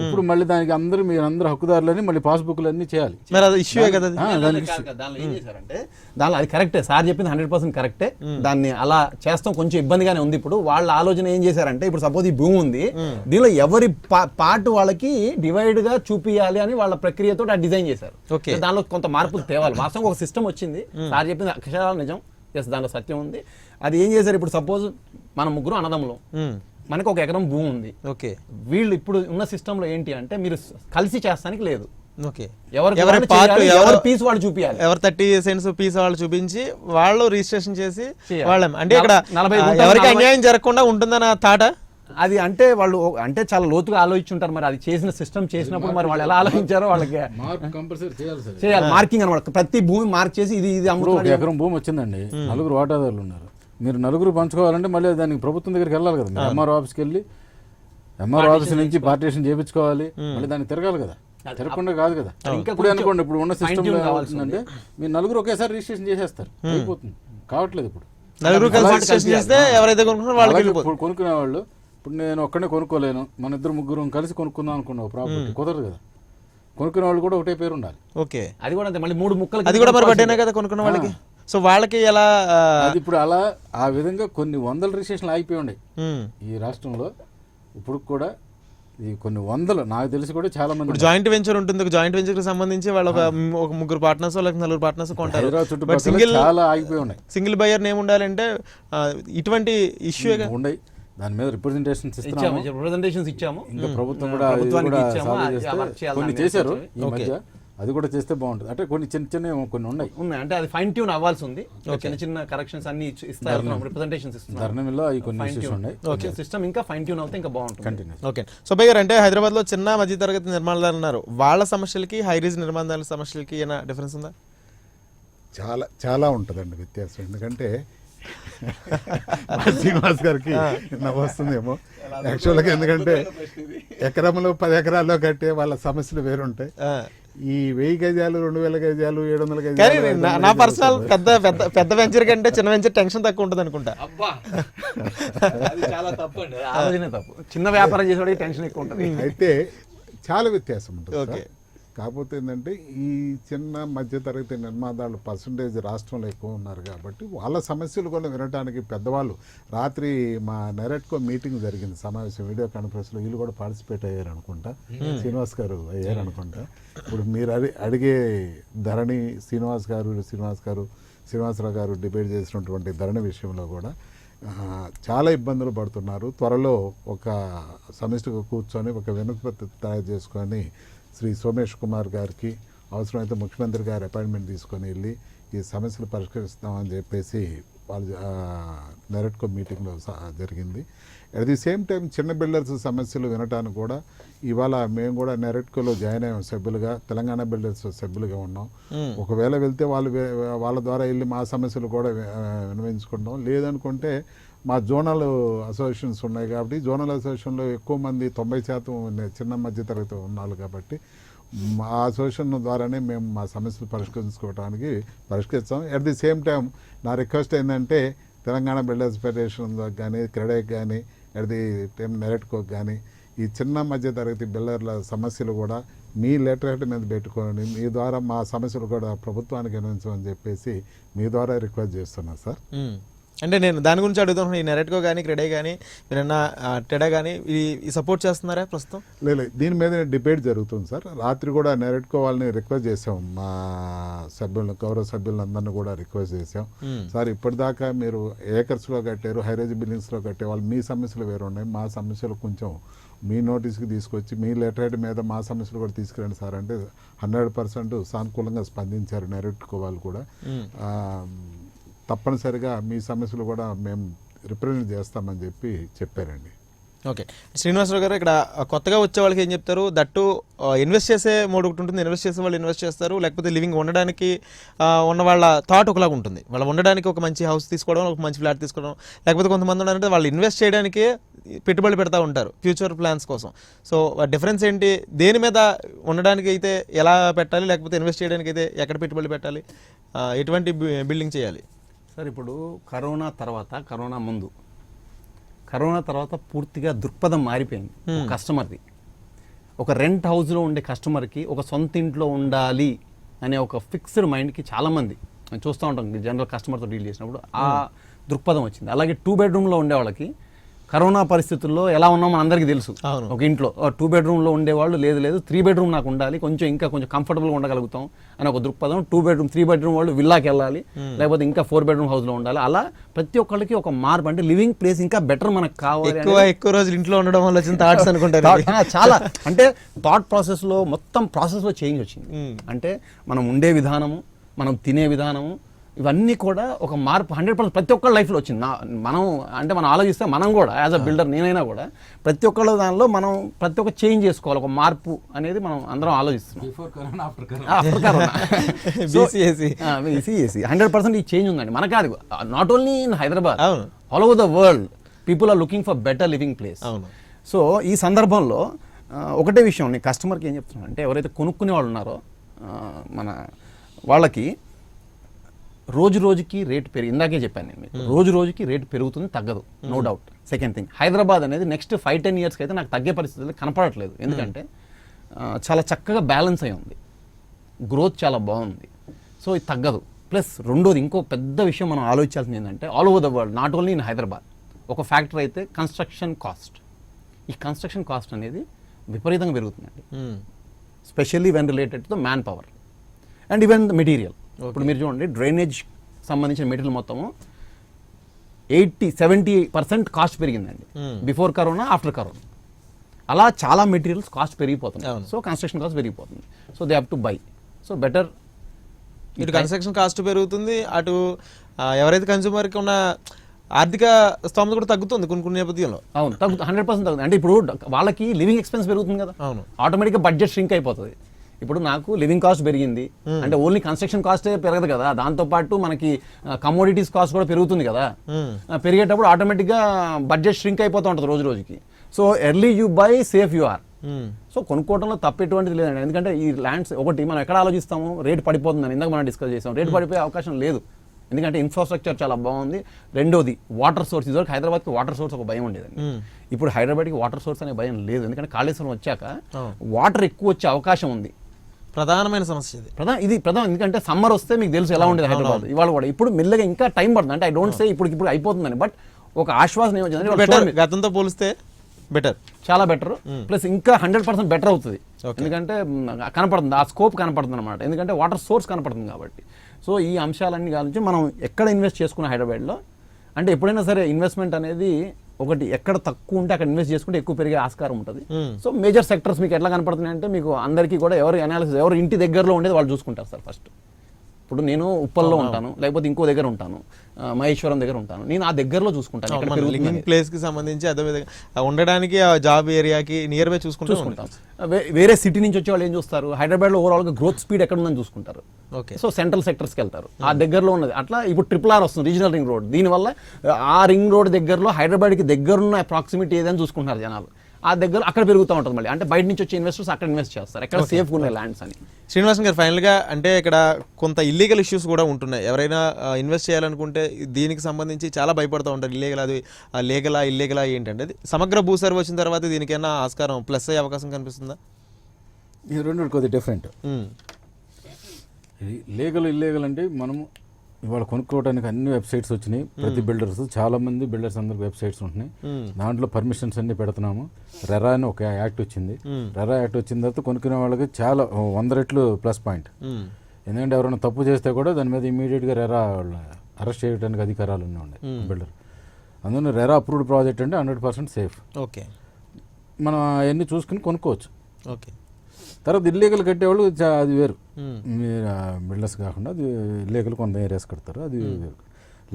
ఇప్పుడు మళ్ళీ దానికి మీరందరూ హక్కుదారులని మళ్ళీ పాస్బుక్లు అన్ని చేయాలి. మరి అది ఇష్యూ కదా? దానిలో ఏం చేశారంటే దానిలో అది కరెక్టే, సార్ చెప్పింది 100% కరెక్టే. దాన్ని అలా చేస్తాం కొంచెం ఇబ్బందిగానే ఉంది. ఇప్పుడు వాళ్ళ ఆలోచన ఏం చేశారంటే, ఇప్పుడు సపోజ్ ఈ భూమి ఉంది, దీనిలో ఎవరి పార్ట్ వాళ్ళకి డివైడ్ గా చూపియాలి అని వాళ్ళ ప్రక్రియతో డిజైన్ చేశారు. దానిలో కొంత మార్పులు తేవాలి. వాస్తవం ఒక సిస్టమ్ వచ్చింది. సార్ చెప్పింది అక్షరాలు నిజం. ఎస్, దానిలో సత్యం ఉంది. అది ఏం చేశారు, ఇప్పుడు సపోజ్ మన ముగ్గురు అన్నదమ్ములు, మనకు 1 ఎకరం భూమి ఉంది. ఓకే, వీళ్ళు ఇప్పుడు ఉన్న సిస్టంలో ఏంటి అంటే మీరు కలిసి చేస్తానికి లేదు. ఓకే, ఎవరి పీస్ వాళ్ళు చూపించాలి. ఎవరు 30 సెంట్స్ పీస్ వాళ్ళు చూపించి వాళ్ళు రిజిస్ట్రేషన్ చేసి వాళ్ళ అంటే ఇక్కడ ఎవరికి అన్యాయం జరగకుండా ఉంటుందన్న తాట అది. అంటే వాళ్ళు అంటే చాలా లోతుగా ఆలోచించుంటారు. మరి అది చేసిన సిస్టమ్ చేసినప్పుడు మరి వాళ్ళు ఎలా ఆలోచించారో వాళ్ళకి చేయాలి. మార్కింగ్ అనమాట, ప్రతి భూమి మార్క్ చేసి ఇది 1 ఎకరం భూమి వచ్చిందండి, 4 వాటాదారులు ఉన్నారు. మీరు 4 పంచుకోవాలంటే మళ్ళీ దానికి ప్రభుత్వం దగ్గరికి వెళ్ళాలి కదా. ఎంఆర్ఓ ఆఫీస్కి వెళ్ళి ఎంఆర్ఓ ఆఫీస్ నుంచి పార్టీషన్ చేయించుకోవాలి. మళ్ళీ దానికి తిరగాలి కదా, తిరగకుండా కాదు కదా. ఇప్పుడు అనుకోండి, ఇప్పుడు ఉన్న సిస్టమ్ అంటే మీరు 4 ఒకేసారి రిజిస్ట్రేషన్ చేసేస్తారు, అయిపోతుంది. కావట్లేదు ఇప్పుడు. కొనుక్కునే వాళ్ళు ఇప్పుడు నేను ఒక్కడే కొనుక్కోలేను, మన 2-3 కలిసి కొనుక్కుందాం అనుకున్నాం ప్రాపర్టీ, కుదరదు కదా. కొనుక్కునే వాళ్ళు కూడా ఒకటే పేరు ఉండాలి. ఓకే, అది కూడా అంతే. మళ్ళీ 3 ముక్కలు అది కూడా మరి పడ్డానే కదా కొనుక్కున్న వాళ్ళకి. సో వాళ్ళకి ఎలా అది ఇప్పుడు అలా ఆ విధంగా కొన్ని వందల రిజిస్ట్రేషన్లు ఆగిపోయి ఉన్నాయి ఈ రాష్ట్రంలో. ఇప్పుడు కూడా ఈ కొన్ని వందలు నాకు తెలిసి కూడా చాలా మంది ఇప్పుడు జాయింట్ వెంచర్ ఉంటుంది, ఒక జాయింట్ వెంచర్ కి సంబంధించి వాళ్ళు ఒక ముగ్గురు పార్ట్నర్స్ లేకపోతే నలుగురు పార్ట్నర్స్ కొంటారు. హైదరాబాద్ బట్ చుట్టుపక్కల సింగిల్ చాలా ఆగిపోయి ఉన్నాయి. సింగిల్ బయర్ నేమ్ ఉండాలంటే ఇటువంటి ఇష్యూ ఉన్నాయి. దాని మీద రిప్రజెంటేషన్స్ ఇచ్చాము, ఇస్తున్నాము. రిప్రజెంటేషన్స్ ఇచ్చాము. ఇంకా ప్రభుత్వం కూడా అది ప్రభుత్వానికి కూడా ఇచ్చాము. సాల్వ్ అది చేస్తే వర్క్ చేయాలి కొన్ని దాని మీద చేశారు ఈ ఓకే. మధ్య, అది కూడా చేస్తే బాగుంటుంది. అంటే కొన్ని చిన్న చిన్న కొన్ని ఉన్నాయి. ఉన్నాయి అంటే అది ఫైన్ ట్యూన్ అవ్వాల్సి ఉంది. చిన్న చిన్న కరెక్షన్స్ అన్ని ఇస్తారు, రిప్రజెంటేషన్స్ ఇస్తున్నారు. ధర్నంలో అవి కొన్ని ఇష్యూస్ ఉన్నాయి. సిస్టమ్ ఇంకా ఫైన్ ట్యూన్ అవుతే ఇంకా బాగుంటుంది. కంటిన్యూ. ఓకే. సుబ్బయ్య గారు, అంటే హైదరాబాద్లో చిన్న మధ్యతరగతి నిర్మాణాలు ఉన్నారు, వాళ్ళ సమస్యలకి హై రీజ్ నిర్మాణాల సమస్యలకి ఏమైనా డిఫరెన్స్ ఉందా? చాలా చాలా ఉంటుందండి వ్యత్యాసం. ఎందుకంటే శ్రీనివాస్ గారికి నవ్వు వస్తుందేమో యాక్చువల్గా, ఎందుకంటే ఎకరంలో 10 ఎకరాల్లో కట్టే వాళ్ళ సమస్యలు వేరుంటాయి. ఈ 1000 గజాలు 2000 గజాలు 700 కానీ గజాలు నా పర్సనల్ పెద్ద పెద్ద పెద్ద వెంచర్ కంటే చిన్న వెంచర్ టెన్షన్ తక్కువ ఉంటుంది అనుకుంటా. అది చాలా తప్పు అండి, ఆలోచనే తప్పు. చిన్న వ్యాపారం చేసేవాడికి టెన్షన్ ఎక్కువ ఉంటుంది. అయితే చాలా వ్యత్యాసం ఉంటుంది ఓకే. సార్. కాకపోతే ఏంటంటే ఈ చిన్న మధ్యతరగతి నిర్మాణాలు పర్సంటేజ్ రాష్ట్రంలో ఎక్కువ ఉన్నారు కాబట్టి వాళ్ళ సమస్యలు కూడా వినడానికి పెద్దవాళ్ళు, రాత్రి మా నెరెట్కో మీటింగ్ జరిగింది సమావేశం, వీడియో కాన్ఫరెన్స్లో వీళ్ళు కూడా పార్టిసిపేట్ అయ్యారు అనుకుంటా, శ్రీనివాస్ గారు అయ్యారు అనుకుంటా. ఇప్పుడు మీరు అడిగే ధరణి శ్రీనివాసరావు గారు డిబేట్ చేసినటువంటి ధరణి విషయంలో కూడా చాలా ఇబ్బందులు పడుతున్నారు. త్వరలో ఒక సమిష్టిగా కూర్చొని ఒక వినతిపత్రం తయారు చేసుకొని శ్రీ సోమేష్ కుమార్ గారికి అవసరమైతే ముఖ్యమంత్రి గారి అపాయింట్మెంట్ తీసుకొని వెళ్ళి ఈ సమస్యలు పరిష్కరిస్తామని చెప్పేసి వాళ్ళు నెరెట్కో మీటింగ్లో జరిగింది. అట్ ది సేమ్ టైం చిన్న బిల్డర్స్ సమస్యలు వినటానికి కూడా ఇవాళ మేము కూడా నెరెట్కోలో జాయిన్ అయ్యాం సభ్యులుగా, తెలంగాణ బిల్డర్స్ సభ్యులుగా ఉన్నాం. ఒకవేళ వెళ్తే వాళ్ళ ద్వారా వెళ్ళి మా సమస్యలు కూడా వినవించుకుంటాం. లేదనుకుంటే మా జోనల్ అసోసియేషన్స్ ఉన్నాయి కాబట్టి జోనల్ అసోసియేషన్లో ఎక్కువ మంది 90% చిన్న మధ్య తరగతి ఉన్నారు కాబట్టి మా అసోసియేషన్ ద్వారానే మేము మా సమస్యలు పరిష్కరిస్తాం. అట్ ది సేమ్ టైం నా రిక్వెస్ట్ ఏంటంటే తెలంగాణ బిల్డర్స్ ఫెడరేషన్ కానీ క్రెడేక్ కానీ అట్ ది టైం నెరెట్కోకి కానీ ఈ చిన్న మధ్య తరగతి బిల్డర్ల సమస్యలు కూడా మీ లెటర్ హెడ్ మీద పెట్టుకోండి, మీ ద్వారా మా సమస్యలు కూడా ప్రభుత్వానికి వినిపించమని చెప్పేసి మీ ద్వారా రిక్వెస్ట్ చేస్తున్నాను సార్. అంటే నేను దాని గురించి అడుగుతున్నాను, ఈ నెరెట్కో కానీ క్రెడే కానీ మీరన్నా టెడా కానీ ఈ సపోర్ట్ చేస్తున్నారా ప్రస్తుతం? లేదు, దీని మీద డిబేట్ జరుగుతుంది సార్. రాత్రి కూడా నెరెట్కో వాళ్ళని రిక్వెస్ట్ చేసాం, మా గౌరవ సభ్యులందరినీ కూడా రిక్వెస్ట్ చేసాం. సార్ ఇప్పటిదాకా మీరు ఏకర్స్లో కట్టారు, హైరేజ్ బిల్డింగ్స్లో కట్టే వాళ్ళు మీ సమస్యలు వేరు ఉన్నాయి, మా సమస్యలు కొంచెం మీ నోటీస్కి తీసుకొచ్చి మీ లెటర్ హెడ్ మీద మా సమస్యలు కూడా తీసుకురండి సార్ అంటే 100% సానుకూలంగా స్పందించారు నెరెట్కో వాళ్ళు కూడా. తప్పనిసరిగా మీ సమస్యలు కూడా మేము రిప్రజెంట్ చేస్తామని చెప్పారండి. ఓకే. శ్రీనివాసరావు గారు, ఇక్కడ కొత్తగా వచ్చే వాళ్ళకి ఏం చెప్తారు? దట్టు ఇన్వెస్ట్ చేసే మోడ్ ఒకటి ఉంటుంది, ఇన్వెస్ట్ చేసే వాళ్ళు ఇన్వెస్ట్ చేస్తారు, లేకపోతే లివింగ్ ఉండడానికి ఉన్న వాళ్ళ థాట్ ఒకలాగా ఉంటుంది. వాళ్ళు ఉండడానికి ఒక మంచి హౌస్ తీసుకోవడం, ఒక మంచి ఫ్లాట్ తీసుకోవడం, లేకపోతే కొంతమంది ఉన్నారంటే వాళ్ళు ఇన్వెస్ట్ చేయడానికి పెట్టుబడి పెడతా ఉంటారు ఫ్యూచర్ ప్లాన్స్ కోసం. సో డిఫరెన్స్ ఏంటి? దేని మీద ఉండడానికి అయితే ఎలా పెట్టాలి, లేకపోతే ఇన్వెస్ట్ చేయడానికి అయితే ఎక్కడ పెట్టుబడి పెట్టాలి, ఎటువంటి బిల్డింగ్ చేయాలి? సార్ ఇప్పుడు కరోనా తర్వాత పూర్తిగా దృక్పథం మారిపోయింది కస్టమర్ది. ఒక రెంట్ హౌస్లో ఉండే కస్టమర్కి ఒక సొంత ఇంట్లో ఉండాలి అనే ఒక ఫిక్స్డ్ మైండ్కి చాలామంది చూస్తూ ఉంటాం జనరల్ కస్టమర్తో డీల్ చేసినప్పుడు ఆ దృక్పథం వచ్చింది. అలాగే 2 బెడ్రూమ్లో ఉండే వాళ్ళకి కరోనా పరిస్థితుల్లో ఎలా ఉన్నామో అందరికీ తెలుసు. ఒక ఇంట్లో 2 బెడ్రూమ్లో ఉండేవాళ్ళు లేదు 3 బెడ్రూమ్ నాకు ఉండాలి, కొంచెం కంఫర్టబుల్గా ఉండగలుగుతాం అని ఒక దృక్పథం. 2 బెడ్రూమ్ 3 బెడ్రూమ్ వాళ్ళు విల్లాకి వెళ్ళాలి, లేకపోతే ఇంకా 4 బెడ్రూమ్ హౌస్లో ఉండాలి. అలా ప్రతి ఒక్కరికి ఒక మార్పు, అంటే లివింగ్ ప్లేస్ ఇంకా బెటర్ మనకు కావాలి. ఎక్కువ రోజులు ఇంట్లో ఉండడం వల్ల వచ్చిన థాట్స్ అనుకుంటారు. చాలా అంటే థాట్ ప్రాసెస్లో మొత్తం ప్రాసెస్లో చేంజ్ వచ్చింది. అంటే మనం ఉండే విధానము, మనం తినే విధానము, ఇవన్నీ కూడా ఒక మార్పు 100% ప్రతి ఒక్కళ్ళ లైఫ్లో వచ్చింది. మనం ఆలోచిస్తే మనం కూడా యాజ్ అ బిల్డర్ నేనైనా కూడా ప్రతి ఒక్కళ్ళ దానిలో మనం ప్రతి ఒక్క చేంజ్ చేసుకోవాలి, ఒక మార్పు అనేది మనం అందరం ఆలోచిస్తున్నాం. బిఫోర్ కరోనా ఆఫ్టర్ కరోనా 100% ఈ చేంజ్ ఉందండి. మన కాదు, not only in Hyderabad, all over the world people are looking for better living place. So ఈ సందర్భంలో ఒకటే విషయం నేను కస్టమర్కి ఏం చెప్తున్నాను అంటే, ఎవరైతే కొనుక్కునే వాళ్ళు ఉన్నారో మన వాళ్ళకి రోజుకి రేటు ఇందాకే చెప్పాను నేను మీకు, రోజుకి రేటు పెరుగుతుంది, తగ్గదు, no doubt. Second thing, Hyderabad అనేది నెక్స్ట్ 5-10 ఇయర్స్కి అయితే నాకు తగ్గే పరిస్థితులు కనపడట్లేదు. ఎందుకంటే చాలా చక్కగా బ్యాలెన్స్ అయి ఉంది, గ్రోత్ చాలా బాగుంది. సో ఇది తగ్గదు. ప్లస్ రెండోది ఇంకో పెద్ద విషయం మనం ఆలోచించాల్సింది ఏంటంటే, all over the world, not only in Hyderabad, ఒక ఫ్యాక్టర్ అయితే కన్స్ట్రక్షన్ కాస్ట్. ఈ కన్స్ట్రక్షన్ కాస్ట్ అనేది విపరీతంగా పెరుగుతుందండి, specially when related to the manpower and even the material. ఇప్పుడు మీరు చూడండి, డ్రైనేజ్ సంబంధించిన మెటీరియల్ మొత్తము 70% కాస్ట్ పెరిగిందండి బిఫోర్ కరోనా, ఆఫ్టర్ కరోనా. అలా చాలా మెటీరియల్స్ కాస్ట్ పెరిగిపోతుంది, సో కన్స్ట్రక్షన్ కాస్ట్ పెరిగిపోతుంది, so they have to buy. So better ఇటు కన్స్ట్రక్షన్ కాస్ట్ పెరుగుతుంది, అటు ఎవరైతే కన్స్యూమర్కి ఉన్న ఆర్థిక స్తోమత కూడా తగ్గుతుంది కొన్ని నేపథ్యంలో. అవును, తగ్గుతుంది, 100% తగ్గుతుంది. అంటే ఇప్పుడు వాళ్ళకి లివింగ్ ఎక్స్పెన్స్ పెరుగుతుంది కదా, అవును, ఆటోమేటిక్గా బడ్జెట్ ష్రింక్ అయిపోతుంది. ఇప్పుడు నాకు లివింగ్ కాస్ట్ పెరిగింది అంటే ఓన్లీ కన్స్ట్రక్షన్ కాస్టే పెరగదు కదా, దాంతోపాటు మనకి కమోడిటీస్ కాస్ట్ కూడా పెరుగుతుంది కదా. పెరిగేటప్పుడు ఆటోమేటిక్గా బడ్జెట్ ష్రింక్ అయిపోతూ ఉంటుంది రోజు రోజుకి. So early you buy, safe you are. So కొనుక్కోవడంలో తప్పు ఎటువంటిది లేదండి, ఎందుకంటే ఈ ల్యాండ్స్ ఒకటి మనం ఎక్కడ ఆలోచిస్తాము, రేట్ పడిపోతుందని ఇందాక మనం డిస్కస్ చేసాం, రేట్ పడిపోయే అవకాశం లేదు, ఎందుకంటే ఇన్ఫ్రాస్ట్రక్చర్ చాలా బాగుంది. రెండోది వాటర్ సోర్స్, ఇదివరకు హైదరాబాద్కి వాటర్ సోర్స్ ఒక భయం ఉండేదండి, ఇప్పుడు హైదరాబాద్కి వాటర్ సోర్స్ అనే భయం లేదు, ఎందుకంటే కాళేశ్వరం వచ్చాక వాటర్ ఎక్కువ వచ్చే అవకాశం ఉంది. ప్రధానమైన సమస్య ఇది. ప్రధానం, ఎందుకంటే సమ్మర్ వస్తే మీకు తెలుసు ఎలా ఉండేది హైదరాబాద్, ఇవాళ కూడా. ఇప్పుడు మెల్లగా ఇంకా టైం పడుతుంది, అంటే ఐ డోంట్ సే ఇప్పుడు అయిపోతుందని, బట్ ఒక ఆశ్వాసన ఏమొచ్చింది, గతంతో పోలిస్తే బెటర్, చాలా బెటర్, ప్లస్ ఇంకా 100% బెటర్ అవుతుంది, ఎందుకంటే కనపడుతుంది, ఆ స్కోప్ కనపడుతుంది అనమాట, ఎందుకంటే వాటర్ సోర్స్ కనపడుతుంది కాబట్టి. సో ఈ అంశాలన్నీ గురించి మనం ఎక్కడ ఇన్వెస్ట్ చేసుకున్న హైదరాబాద్లో, అంటే ఎప్పుడైనా సరే ఇన్వెస్ట్మెంట్ అనేది ఒకటి ఎక్కడ తక్కువ ఉంటే అక్కడ ఇన్వెస్ట్ చేసుకుంటే ఎక్కువ పెరిగే ఆస్కారం ఉంటుంది. సో మేజర్ సెక్టర్స్ మీకు ఎట్లా కనపడుతున్నాయి అంటే, మీకు అందరికీ కూడా ఎవరు అనాలిసిస్, ఎవరు ఇంటి దగ్గరలో ఉండేది వాళ్ళు చూసుకుంటారు సార్ ఫస్ట్. ఇప్పుడు నేను ఉప్పల్లో ఉంటాను, లేకపోతే ఇంకో దగ్గర ఉంటాను, మహేశ్వరం దగ్గర ఉంటాను, నేను ఆ దగ్గరలో చూసుకుంటాను, ప్లేస్ కి సంబంధించి అదే విధంగా ఉండడానికి ఆ జాబ్ ఏరియాకి నియర్ బై చూసుకుంటాం. వేరే సిటీ నుంచి వచ్చే వాళ్ళు ఏం చూస్తారు, హైదరాబాద్లో ఓవరాల్గా గ్రోత్ స్పీడ్ ఎక్కడ ఉందని చూసుకుంటారు. ఓకే, సో సెంట్రల్ సెక్టర్స్కి వెళ్తారు, ఆ దగ్గరలో ఉన్నది. అట్లా ఇప్పుడు RRR వస్తుంది, రీజనల్ రింగ్ రోడ్, దీనివల్ల ఆ రింగ్ రోడ్ దగ్గరలో హైదరాబాద్కి దగ్గరున్న ప్రాక్సిమిటీ ఏదని చూసుకుంటున్నారు జనాలు, ఆ దగ్గర అక్కడ పెరుగుతూ ఉంటుంది మళ్ళీ, అంటే బయట నుంచి వచ్చే ఇన్వెస్టర్స్ అక్కడ ఇన్వెస్ట్ చేస్తారు, ఎక్కడ సేఫ్గా ఉన్నాయి ల్యాండ్స్ అని. శ్రీనివాసన్ గారు, ఫైనల్గా అంటే ఇక్కడ కొంత ఇల్లీగల్ ఇష్యూస్ కూడా ఉంటున్నాయి, ఎవరైనా ఇన్వెస్ట్ చేయాలనుకుంటే దీనికి సంబంధించి చాలా భయపడుతూ ఉంటారు, ఇల్లీగల్ అది లీగలా ఇల్లీగలా ఏంటంటే, అది సమగ్ర భూ సర్వే వచ్చిన తర్వాత దీనికైనా ఆస్కారం ప్లస్ అయ్యే అవకాశం కనిపిస్తుందా? ఇది రెండు కొద్దిగా డిఫరెంట్. లీగల్ ఇల్లీగల్ అంటే మనము ఇవాళ కొనుక్కోవడానికి అన్ని వెబ్సైట్స్ వచ్చినాయి, ప్రతి బిల్డర్స్, చాలా మంది బిల్డర్స్ అందరికి వెబ్సైట్స్ ఉంటున్నాయి, దాంట్లో పర్మిషన్స్ అన్ని పెడుతున్నాము. రెరా అని ఒక యాక్ట్ వచ్చింది, రెరా యాక్ట్ వచ్చిన తర్వాత కొనుక్కునే వాళ్ళకి చాలా 100 రెట్లు ప్లస్ పాయింట్, ఎందుకంటే ఎవరైనా తప్పు చేస్తే కూడా దాని మీద ఇమీడియట్గా రెరా అరెస్ట్ చేయడానికి అధికారాలు ఉన్నాయి బిల్డర్. అందులో రెరా అప్రూవ్డ్ ప్రాజెక్ట్ అంటే 100% సేఫ్. ఓకే, మనం అవన్నీ చూసుకుని కొనుక్కోవచ్చు. ఓకే, తర్వాత ఇల్లీగల్ కట్టేవాళ్ళు అది వేరు, మీరు బిల్డర్స్ కాకుండా అది లీగల్ కొంత ఏరియాస్ కడతారు, అది వేరు.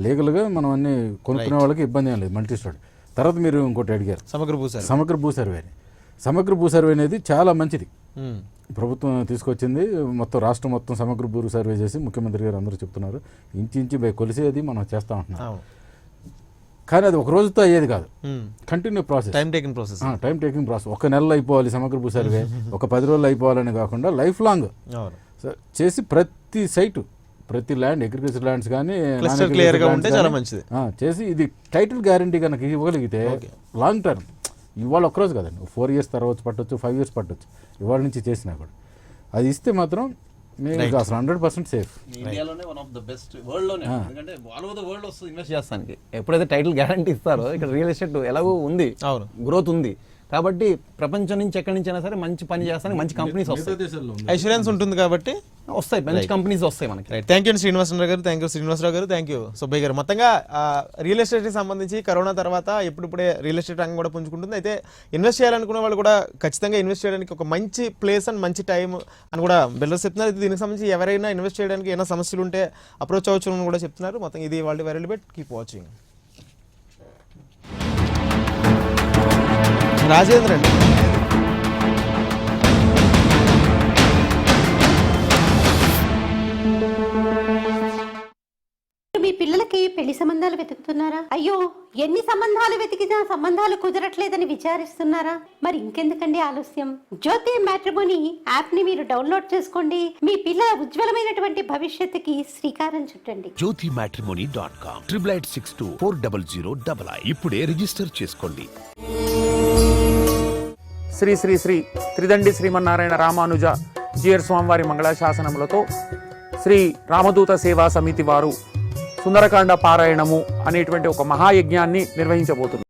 లీగల్గా మనం అన్ని కొనుక్కునే వాళ్ళకి ఇబ్బంది ఏం లేదు, మల్టీ స్టోరీ. తర్వాత మీరు ఇంకోటి అడిగారు, సమగ్ర భూ సర్వే. సమగ్ర భూ సర్వే అనేది చాలా మంచిది, ప్రభుత్వం తీసుకొచ్చింది, మొత్తం రాష్ట్రం మొత్తం సమగ్ర భూ సర్వే చేసి ముఖ్యమంత్రి గారు అందరూ చెప్తున్నారు, ఇంచి కొలిసేది మనం చేస్తూ ఉంటున్నాం. కానీ అది ఒక రోజుతో అయ్యేది కాదు, continue process, time taking process. ఒక నెలలో అయిపోవాలి సమగ్ర భూ సర్వే, ఒక 10 రోజులు అయిపోవాలని కాకుండా లైఫ్ లాంగ్ చేసి ప్రతి సైటు, ప్రతి ల్యాండ్, అగ్రికల్చర్ ల్యాండ్స్ కానీ చేసి ఇది టైటిల్ గ్యారంటీ కనుక ఇవ్వగలిగితే లాంగ్ టర్మ్, ఇవాళ ఒక్కరోజు కదండి, 4 years తర్వాత పట్టొచ్చు, 5 years పట్టొచ్చు, ఇవాళ నుంచి చేసినా కూడా అది ఇస్తే మాత్రం మీకు అసలు 100% సేఫ్. ఇండియాలోనే one of the best world లోనే, ఎందుకంటే ఆల్ ఓవర్ ద వరల్డ్ వస్తుంది ఇన్వెస్ట్ చేస్తానికి. ఎప్పుడైతే టైటిల్ గ్యారంటీ ఇస్తారో, ఇక్కడ రియల్ ఎస్టేట్ ఎలాగో ఉంది, గ్రోత్ ఉంది కాబట్టి ప్రపంచం నుంచి ఎక్కడి నుంచి అయినా సరే మంచి పని చేస్తానికి మంచి కంపెనీస్ వస్తాయి, ఇన్సూరెన్స్ ఉంటుంది కాబట్టి వస్తాయి, మంచి కంపెనీస్ వస్తాయి మనకి. థ్యాంక్ యూ శ్రీనివాసరావు గారు, థ్యాంక్ యూ శ్రీనివాసరావు గారు, థ్యాంక్ యూ సుబ్బయ్య గారు. మొత్తంగా రియల్ ఎస్టేట్కి సంబంధించి కరోనా తర్వాత ఇప్పుడిప్పుడే రియల్ ఎస్టేట్ రంగం కూడా పుంజుకుంటుంది. అయితే ఇన్వెస్ట్ చేయాలనుకున్న వాళ్ళు కూడా ఖచ్చితంగా ఇన్వెస్ట్ చేయడానికి ఒక మంచి ప్లేస్ అండ్ మంచి టైం అని కూడా బిల్డర్స్ చెప్తున్నారు. అయితే దీనికి సంబంధించి ఎవరైనా ఇన్వెస్ట్ చేయడానికి ఏమైనా సమస్యలు ఉంటే అప్రోచ్ అవ్వచ్చు అని కూడా చెప్తున్నారు. మొత్తం ఇది వాళ్ళు viral bet, keep watching. Rajendra అండి, మీ పిల్లలకి పెళ్లి సంబంధాలు వెతుకుతున్నారా? అయ్యో, ఎన్ని సంబంధాలు వెతికినా సంబంధాలు కుదరట్లేదని విచారిస్తున్నారా? మరి ఇంకెందుకండి ఆలస్యం? జ్యోతి మ్యాట్రిమోనీ యాప్ ని మీరు డౌన్లోడ్ చేసుకోండి. మీ పిల్లల ఉజ్వలమైనటువంటి భవిష్యత్తుకి శ్రీకారం చుట్టండి. jyotimatrimony.com 88624005. ఇప్పుడే రిజిస్టర్ చేసుకోండి. శ్రీ శ్రీ శ్రీ త్రిదండి శ్రీమన్నారాయణ రామానుజ జీయర్ స్వామివారి మంగళాశాసనములతో శ్రీ రామదూత సేవా సమితి వారు సుందరకాండ పారాయణము అనేటువంటి ఒక మహాయజ్ఞాన్ని నిర్వహించబోతున్నారు.